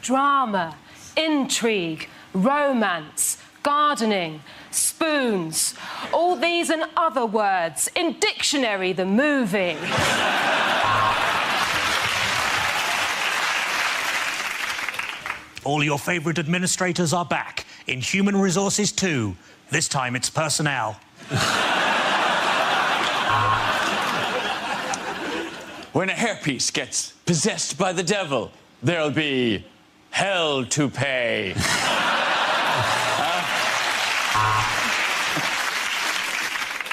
Drama, intrigue, romance, gardening, spoons. All these and other words in Dictionary the movie. All your favourite administrators are back in Human Resources 2. This time it's personnel. When a hairpiece gets possessed by the devil, there'll be hell to pay.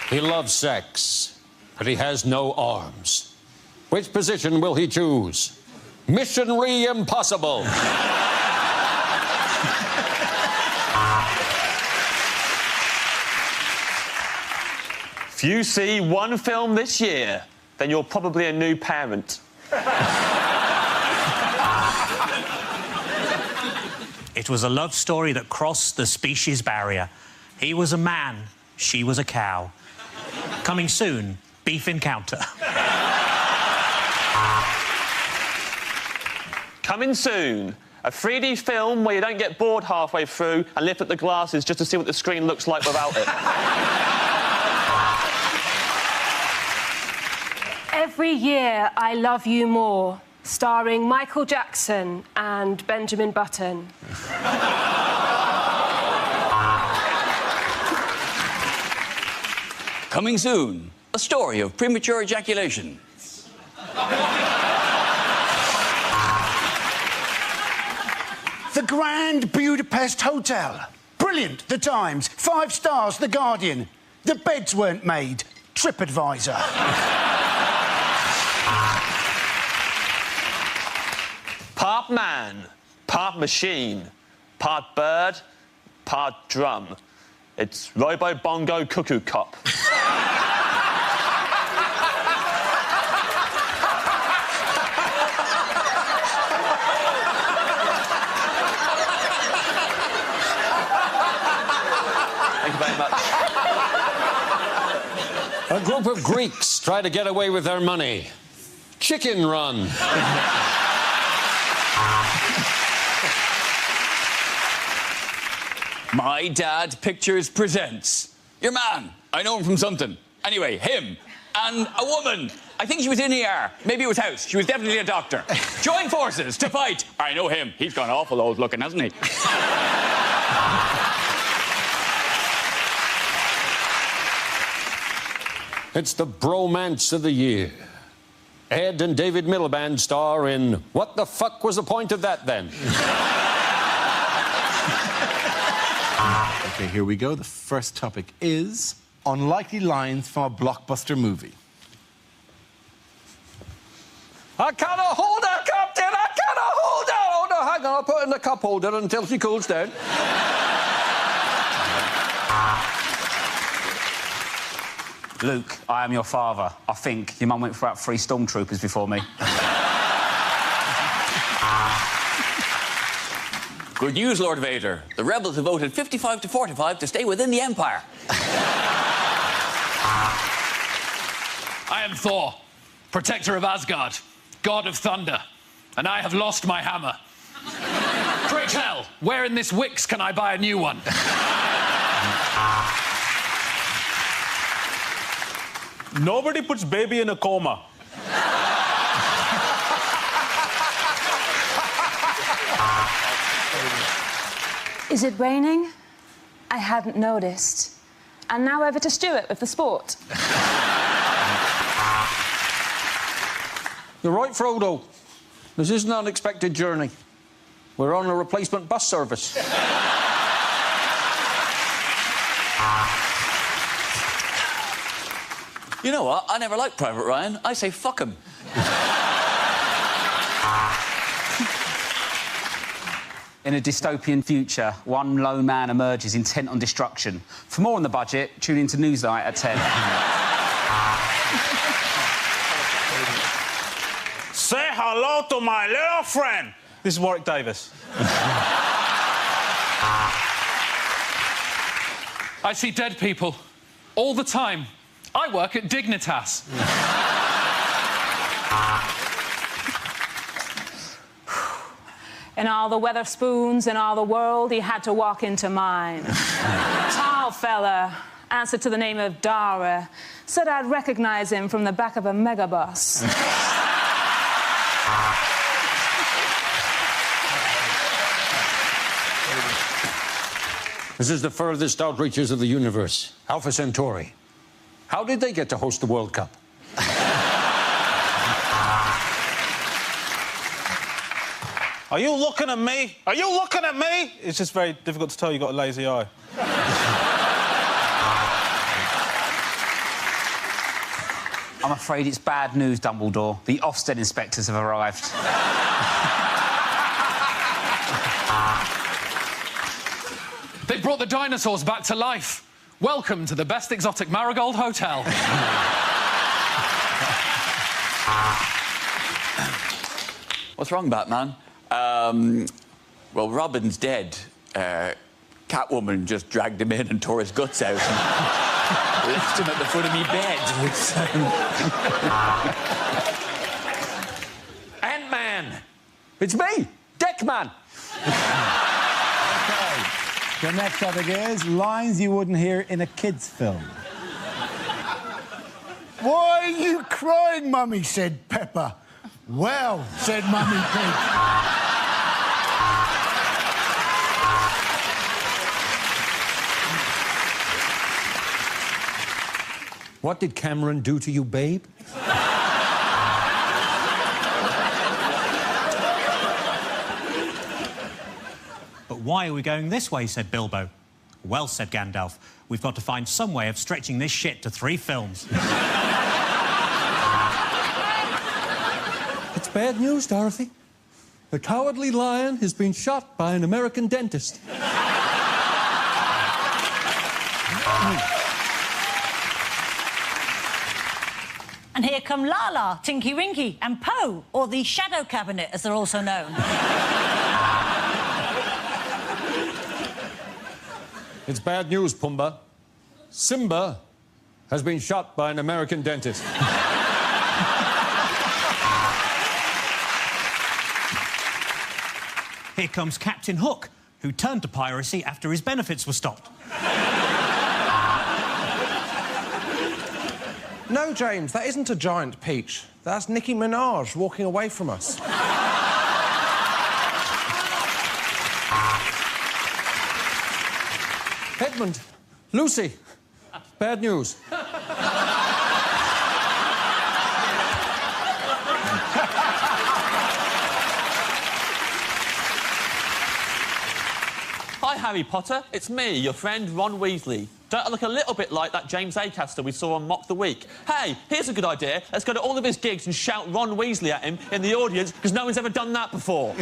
He loves sex, but he has no arms. Which position will he choose? Missionary impossible. If you see one film this year, then you're probably a new parent. It was a love story that crossed the species barrier. He was a man, she was a cow. Coming soon, Beef Encounter. Coming soon, a 3D film where you don't get bored halfway through and lift up the glasses just to see what the screen looks like without it. Every Year I Love You More, starring Michael Jackson and Benjamin Button. Coming soon, a story of premature ejaculation. The Grand Budapest Hotel. Brilliant, The Times. 5 stars, The Guardian. The beds weren't made. TripAdvisor. Part man, part machine, part bird, part drum. It's Robo Bongo Cuckoo Cop. Thank you very much. A group of Greeks try to get away with their money. Chicken Run. My Dad Pictures presents. Your man, I know him from something. Anyway, him and a woman. I think she was in ER. Maybe it was house. She was definitely a doctor. Join forces to fight. I know him. He's gone awful old looking, hasn't he? It's the bromance of the year. Ed and David Miliband star in What the Fuck Was the Point of That Then? Okay, here we go. The first topic is unlikely lines from a blockbuster movie. I cannot hold her, Captain! I cannot hold her! Oh, no, hang on. I'll put it in the cup holder until she cools down. Luke, I am your father. I think your mum went for about 3 stormtroopers before me. Good news, Lord Vader. The rebels have voted 55 to 45 to stay within the Empire. I am Thor, protector of Asgard, god of thunder, and I have lost my hammer. Pray tell, where in this Wix can I buy a new one? Nobody puts baby in a coma. Is it raining? I hadn't noticed. And now over to Stuart with the sport. You're right, Frodo. This isn't an unexpected journey. We're on a replacement bus service. You know what? I never liked Private Ryan. I say fuck him. In a dystopian future, one lone man emerges intent on destruction. For more on the budget, tune in to Newsnight at 10. Say hello to my little friend. This is Warwick Davis. I see dead people all the time. I work at Dignitas. In all the Weatherspoons in all the world, he had to walk into mine. Tall fella, answered to the name of Dara, said I'd recognize him from the back of a megabus. This is the furthest outreaches of the universe. Alpha Centauri. How did they get to host the World Cup? Are you looking at me? Are you looking at me? It's just very difficult to tell you've got a lazy eye. I'm afraid it's bad news, Dumbledore. The Ofsted inspectors have arrived. They brought the dinosaurs back to life. welcome to the best exotic marigold hotel. What's wrong, Batman? Well, Robin's dead. Catwoman just dragged him in and tore his guts out and left him at the foot of me bed. Ant-Man! It's me, Deckman! The next topic is lines you wouldn't hear in a kid's film. Why are you crying, Mummy? Said Pepper. Well, said Mummy Pig. What did Cameron do to you, babe? But why are we going this way, said Bilbo. Well, said Gandalf, we've got to find some way of stretching this shit to 3 films. It's bad news, Dorothy. The Cowardly Lion has been shot by an American dentist. And here come Lala, Tinky Winky, and Poe, or the Shadow Cabinet, as they're also known. It's bad news, Pumbaa. Simba has been shot by an American dentist. Here comes Captain Hook, who turned to piracy after his benefits were stopped. No, James, that isn't a giant peach. That's Nicki Minaj walking away from us. Edmund, Lucy, bad news. Hi, Harry Potter. It's me, your friend Ron Weasley. Don't I look a little bit like that James Acaster we saw on Mock the Week? Hey, here's a good idea. Let's go to all of his gigs and shout Ron Weasley at him in the audience, because no one's ever done that before.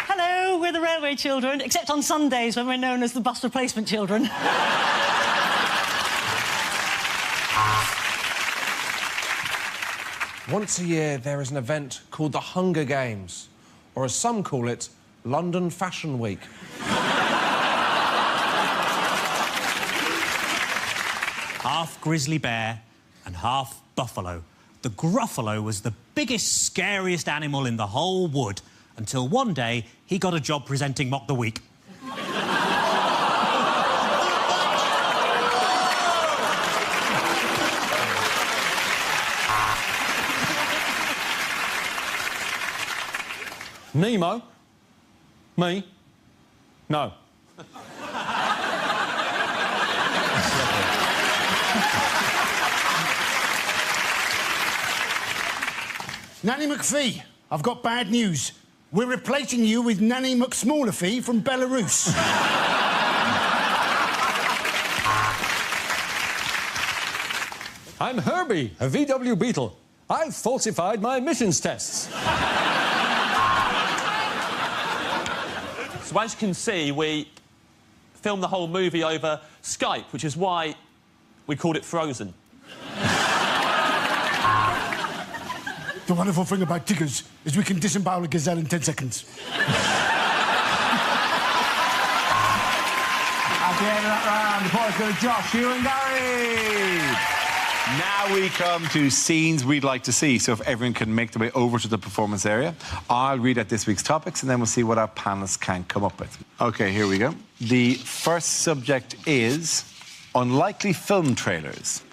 Hello, we're the Railway Children, except on Sundays when we're known as the Bus Replacement Children. Once a year, there is an event called the Hunger Games, or as some call it, London Fashion Week. Half grizzly bear and half buffalo. The Gruffalo was the biggest, scariest animal in the whole wood, until one day he got a job presenting Mock the Week. Nemo? Me? No. Nanny McPhee, I've got bad news. We're replacing you with Nanny McSmallerfee from Belarus. I'm Herbie, a VW Beetle. I've falsified my emissions tests. So as you can see, we filmed the whole movie over Skype, which is why we called it Frozen. The wonderful thing about Diggers is we can disembowel a gazelle in 10 seconds. At the end of that round, the points go to Josh, you and Gary. Now we come to scenes we'd like to see. So if everyone can make their way over to the performance area, I'll read out this week's topics and then we'll see what our panelists can come up with. OK, here we go. The first subject is unlikely film trailers.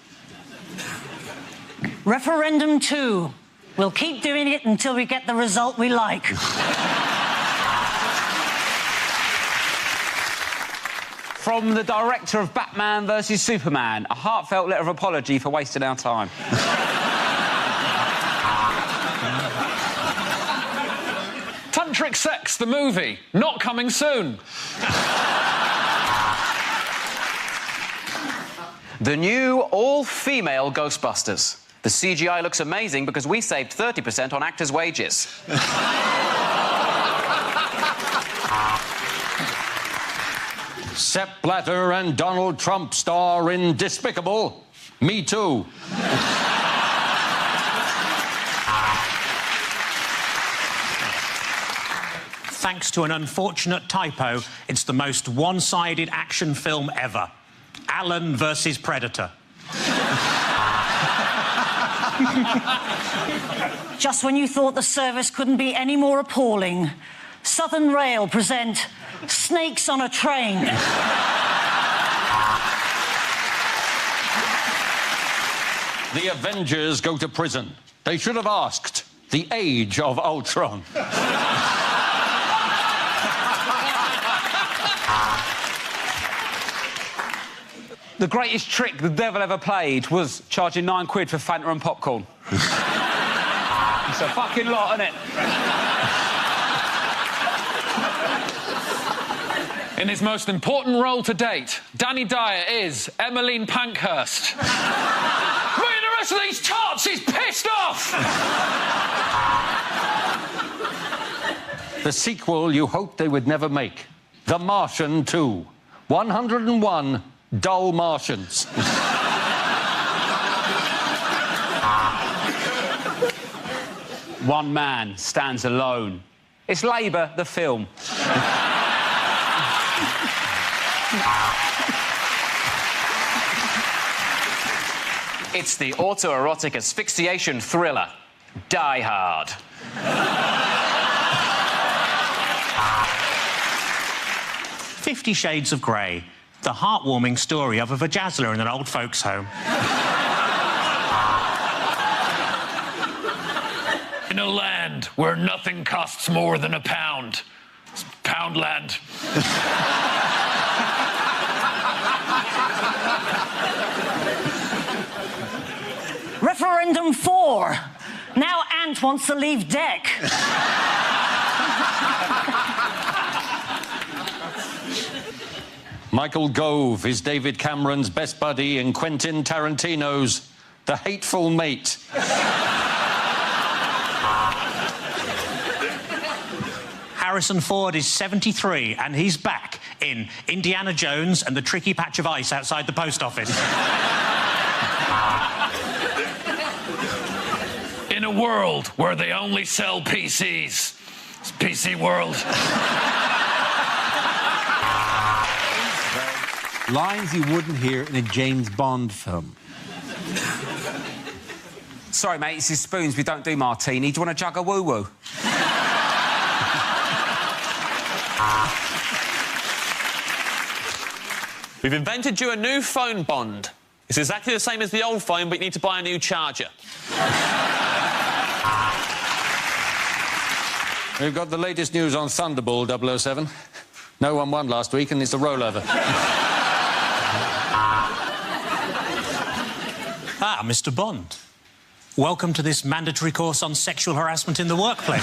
Referendum 2. We'll keep doing it until we get the result we like. From the director of Batman vs Superman, a heartfelt letter of apology for wasting our time. Tantric Sex, the movie, not coming soon. The new all-female Ghostbusters. The CGI looks amazing because we saved 30% on actors' wages. Sepp Blatter and Donald Trump star in Despicable Me Too. Thanks to an unfortunate typo, it's the most one-sided action film ever. Allen versus Predator. Just when you thought the service couldn't be any more appalling, Southern Rail present Snakes on a Train. The Avengers go to prison. They should have asked the age of Ultron. The greatest trick the devil ever played was charging £9 for Fanta and popcorn. It's a fucking lot, isn't it? In his most important role to date, Danny Dyer is Emmeline Pankhurst. Me and the rest of these tarts, he's pissed off! The sequel you hoped they would never make. The Martian 2. 101 dull Martians. One man stands alone. It's Labour, the film. It's the autoerotic asphyxiation thriller, Die Hard. 50 Shades of Grey. The heartwarming story of a vajazzler in an old folks' home. In a land where nothing costs more than a pound. It's Poundland. Referendum 4. Now Ant wants to leave deck. Michael Gove is David Cameron's best buddy in Quentin Tarantino's The Hateful Mate. Harrison Ford is 73 and he's back in Indiana Jones and the Tricky Patch of Ice outside the post office. In a world where they only sell PCs. It's PC world. Lines you wouldn't hear in a James Bond film. Sorry, mate, this is Spoons. We don't do martini. Do you want to jug a woo-woo? We've invented you a new phone, Bond. It's exactly the same as the old phone, but you need to buy a new charger. We've got the latest news on Thunderball 007. No one won last week, and it's a rollover. Ah, Mr. Bond. Welcome to this mandatory course on sexual harassment in the workplace.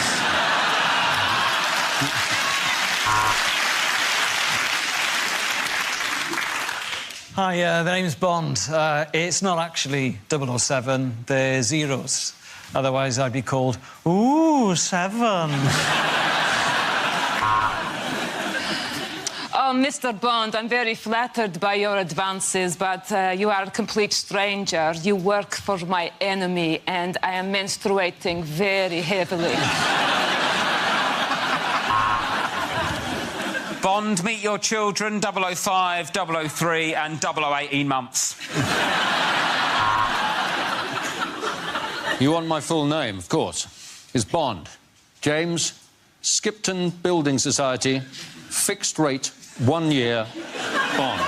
Hi, the name's Bond. It's not actually 007, they're zeros. Otherwise, I'd be called, ooh, 7. Oh, Mr. Bond, I'm very flattered by your advances, but you are a complete stranger. You work for my enemy, and I am menstruating very heavily. Bond, meet your children, 005, 003 and 0018 months. You want my full name, of course. It's Bond. James Skipton Building Society, fixed rate, 1 year, Bond.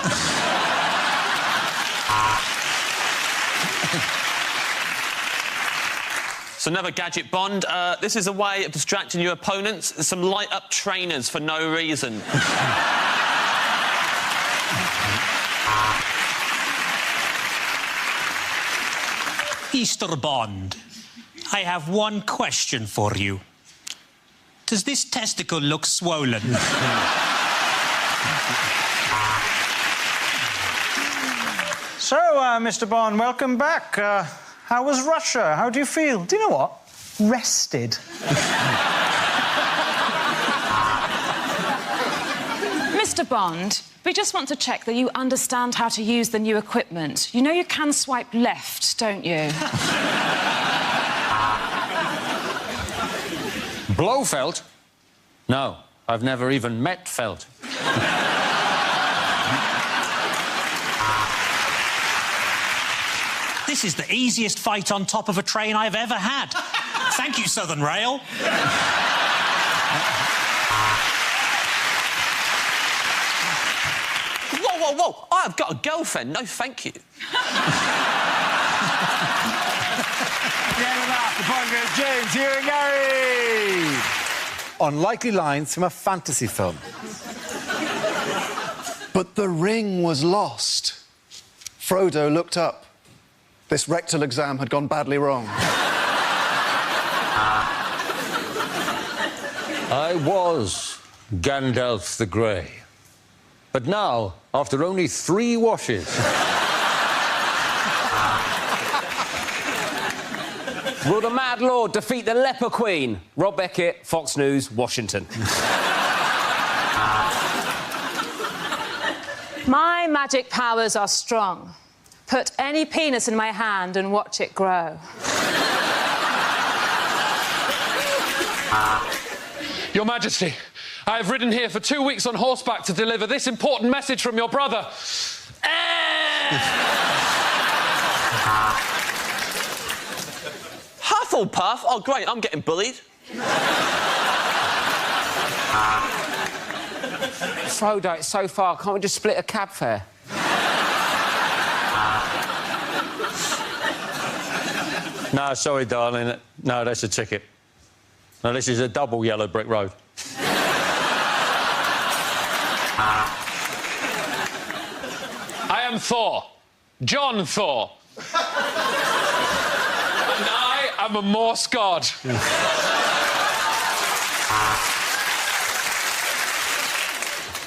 So another gadget, Bond. This is a way of distracting your opponents. Some light-up trainers for no reason. Mr. Bond, I have one question for you. Does this testicle look swollen? So, Mr. Bond, welcome back. How was Russia? How do you feel? Do you know what? Rested. Mr. Bond, We just want to check that you understand how to use the new equipment. You know you can swipe left, don't you? Blofeld? No, I've never even met Felt. This is the easiest fight on top of a train I've ever had. Thank you, Southern Rail. Whoa, whoa, whoa! I've got a girlfriend. No, thank you. The point goes James, Hugh and Gary. Unlikely lines from a fantasy film. But the ring was lost. Frodo looked up. This rectal exam had gone badly wrong. I was Gandalf the Grey. But now, after only 3 washes... Will the Mad Lord defeat the Leper Queen? Rob Beckett, Fox News, Washington. My magic powers are strong. Put any penis in my hand and watch it grow. Your Majesty, I have ridden here for 2 weeks on horseback to deliver this important message from your brother. Hufflepuff? Oh, great, I'm getting bullied. Frodo, it's so far. Can't we just split a cab fare? No, sorry, darling. No, that's a ticket. No, this is a double yellow brick road. I am Thor. John Thor. And I am a Morse god.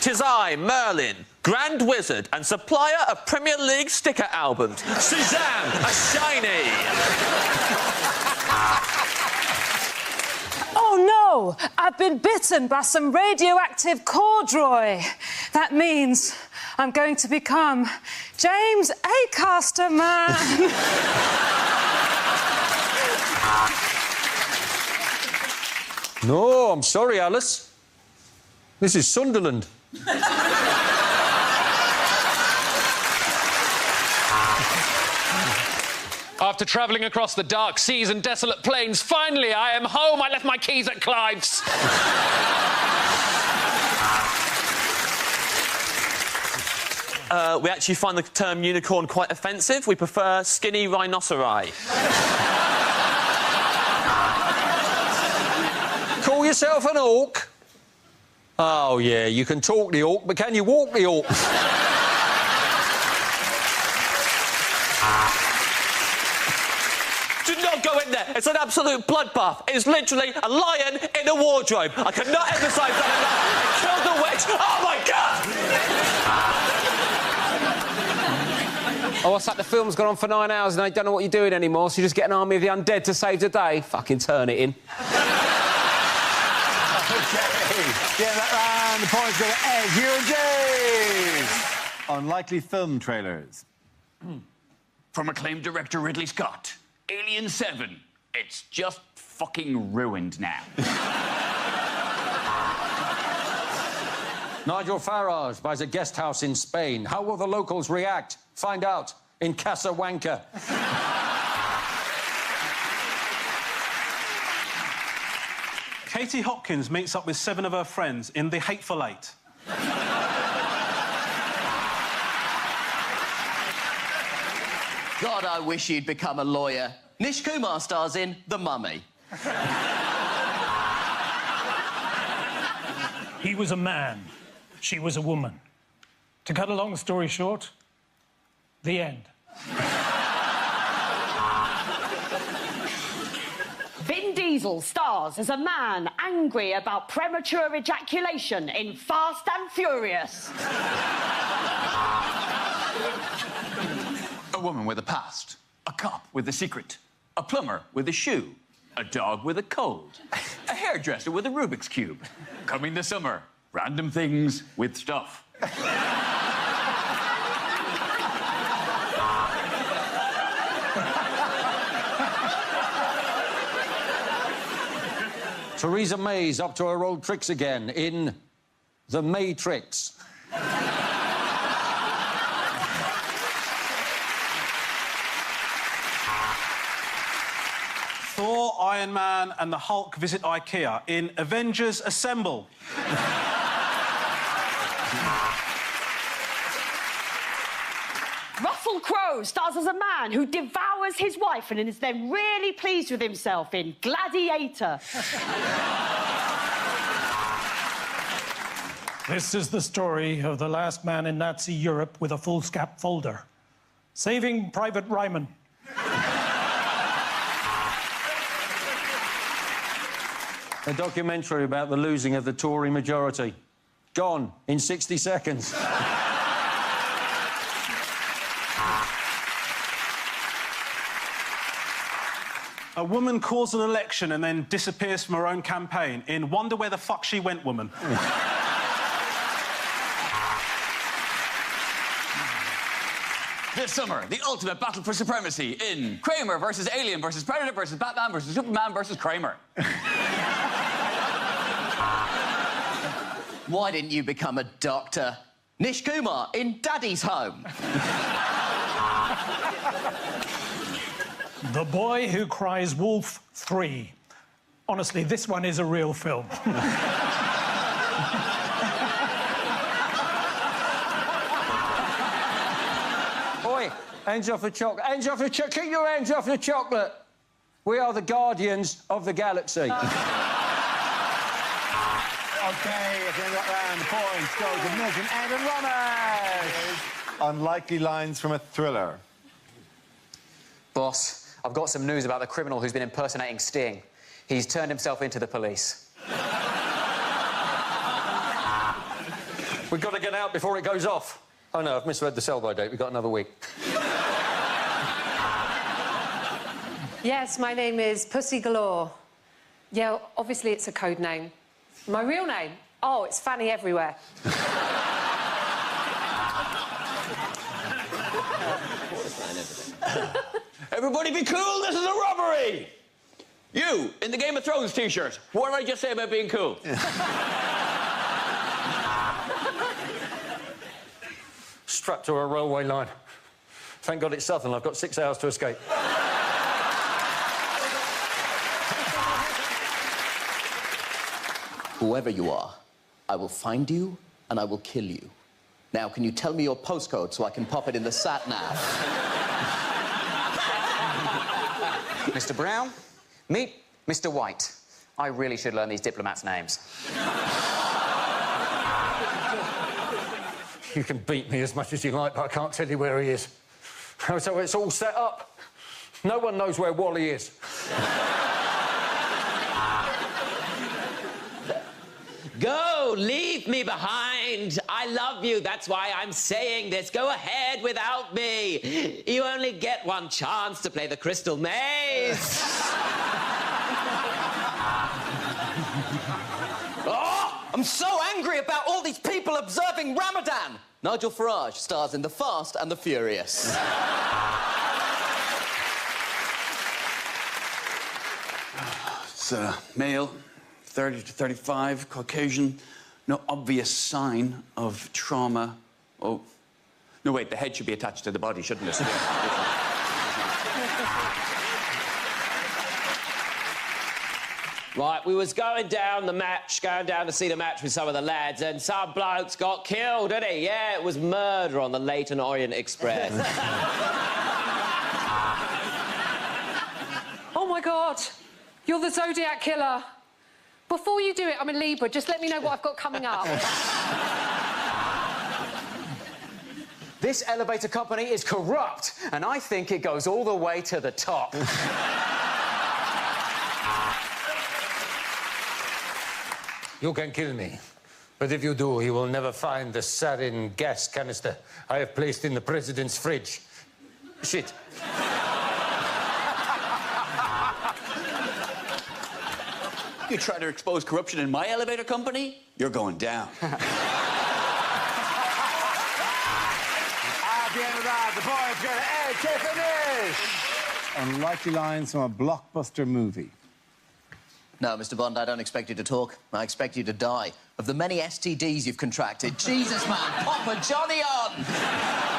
Tis I, Merlin, Grand Wizard and supplier of Premier League sticker albums. Suzanne, a shiny. Oh, no! I've been bitten by some radioactive corduroy. That means I'm going to become James Acaster Man. No, I'm sorry, Alice. This is Sunderland. After travelling across the dark seas and desolate plains, finally I am home. I left my keys at Clive's. We actually find the term unicorn quite offensive. We prefer skinny rhinoceri. Call yourself an orc? Oh, yeah, you can talk the orc, but can you walk the orc? Do not go in there. It's an absolute bloodbath. It's literally a lion in a wardrobe. I cannot emphasise that enough. I killed the witch. Oh, my God! Oh, what's that? The film's gone on for 9 hours and they don't know what you're doing anymore, so you just get an army of the undead to save the day? Fucking turn it in. Yeah, that round. The points go to Ed, Hugh and James. Unlikely film trailers. From acclaimed director Ridley Scott, Alien 7. It's just fucking ruined now. Nigel Farage buys a guest house in Spain. How will the locals react? Find out in Casablanca. Katie Hopkins meets up with 7 of her friends in The Hateful Eight. God, I wish you'd become a lawyer. Nish Kumar stars in The Mummy. He was a man. She was a woman. To cut a long story short, the end. Vin Diesel stars as a man angry about premature ejaculation in Fast and Furious. A woman with a past, a cop with a secret, a plumber with a shoe, a dog with a cold, a hairdresser with a Rubik's Cube. Coming this summer, random things with stuff. Theresa May's up to her old tricks again in The Matrix. Thor, Iron Man and the Hulk visit IKEA in Avengers Assemble. Russell Crowe stars as a man who devours his wife and is then really pleased with himself in Gladiator. This is the story of the last man in Nazi Europe with a foolscap folder. Saving Private Ryman. A documentary about the losing of the Tory majority. Gone in 60 seconds. A woman calls an election and then disappears from her own campaign in Wonder Where the Fuck She Went, Woman. This summer, the ultimate battle for supremacy in Kramer versus Alien versus Predator versus Batman versus Superman versus Kramer. Why didn't you become a doctor? Nish Kumar in Daddy's Home. The Boy Who Cries Wolf 3. Honestly, this one is a real film. Oi, hands off the chocolate. Hands off the chocolate. Keep your hands off the chocolate. We are the guardians of the galaxy. OK, at the end of that round, the points go to Nick and Ed and Romesh. Unlikely lines from a thriller. Boss, I've got some news about the criminal who's been impersonating Sting. He's turned himself into the police. We've got to get out before it goes off. Oh, no, I've misread the sell-by date. We've got another week. Yes, my name is Pussy Galore. Yeah, obviously it's a code name. My real name? Oh, it's Fanny Everywhere. Everybody be cool, this is a robbery! You, in the Game of Thrones t-shirt, what did I just say about being cool? Strapped to a railway line. Thank God it's southern. I've got 6 hours to escape. Whoever you are, I will find you and I will kill you. Now, can you tell me your postcode so I can pop it in the sat-nav? Mr. Brown, meet Mr. White. I really should learn these diplomats' names. You can beat me as much as you like, but I can't tell you where he is. So it's all set up. No one knows where Wally is. Go, leave me behind. I love you, that's why I'm saying this. Go ahead without me. You only get one chance to play the crystal maze. Oh, I'm so angry about all these people observing Ramadan. Nigel Farage stars in The Fast and the Furious. It's male, 30 to 35, Caucasian, no obvious sign of trauma. Oh, no, wait, the head should be attached to the body, shouldn't it? Right, we was going down to see the match with some of the lads, and some blokes got killed, didn't he? Yeah, it was murder on the Leyton Orient Express. Oh, my God. You're the Zodiac Killer. Before you do it, I'm a Libra. Just let me know what I've got coming up. This elevator company is corrupt, and I think it goes all the way to the top. You can kill me, but if you do, you will never find the sarin gas canister I have placed in the president's fridge. Shit. You try to expose corruption in my elevator company, you're going down. At the end of that, the points go to Ed, Tiff and Nish. Unlikely lines from a blockbuster movie. No, Mr. Bond, I don't expect you to talk. I expect you to die. Of the many STDs you've contracted. Jesus, man, pop a Johnny on!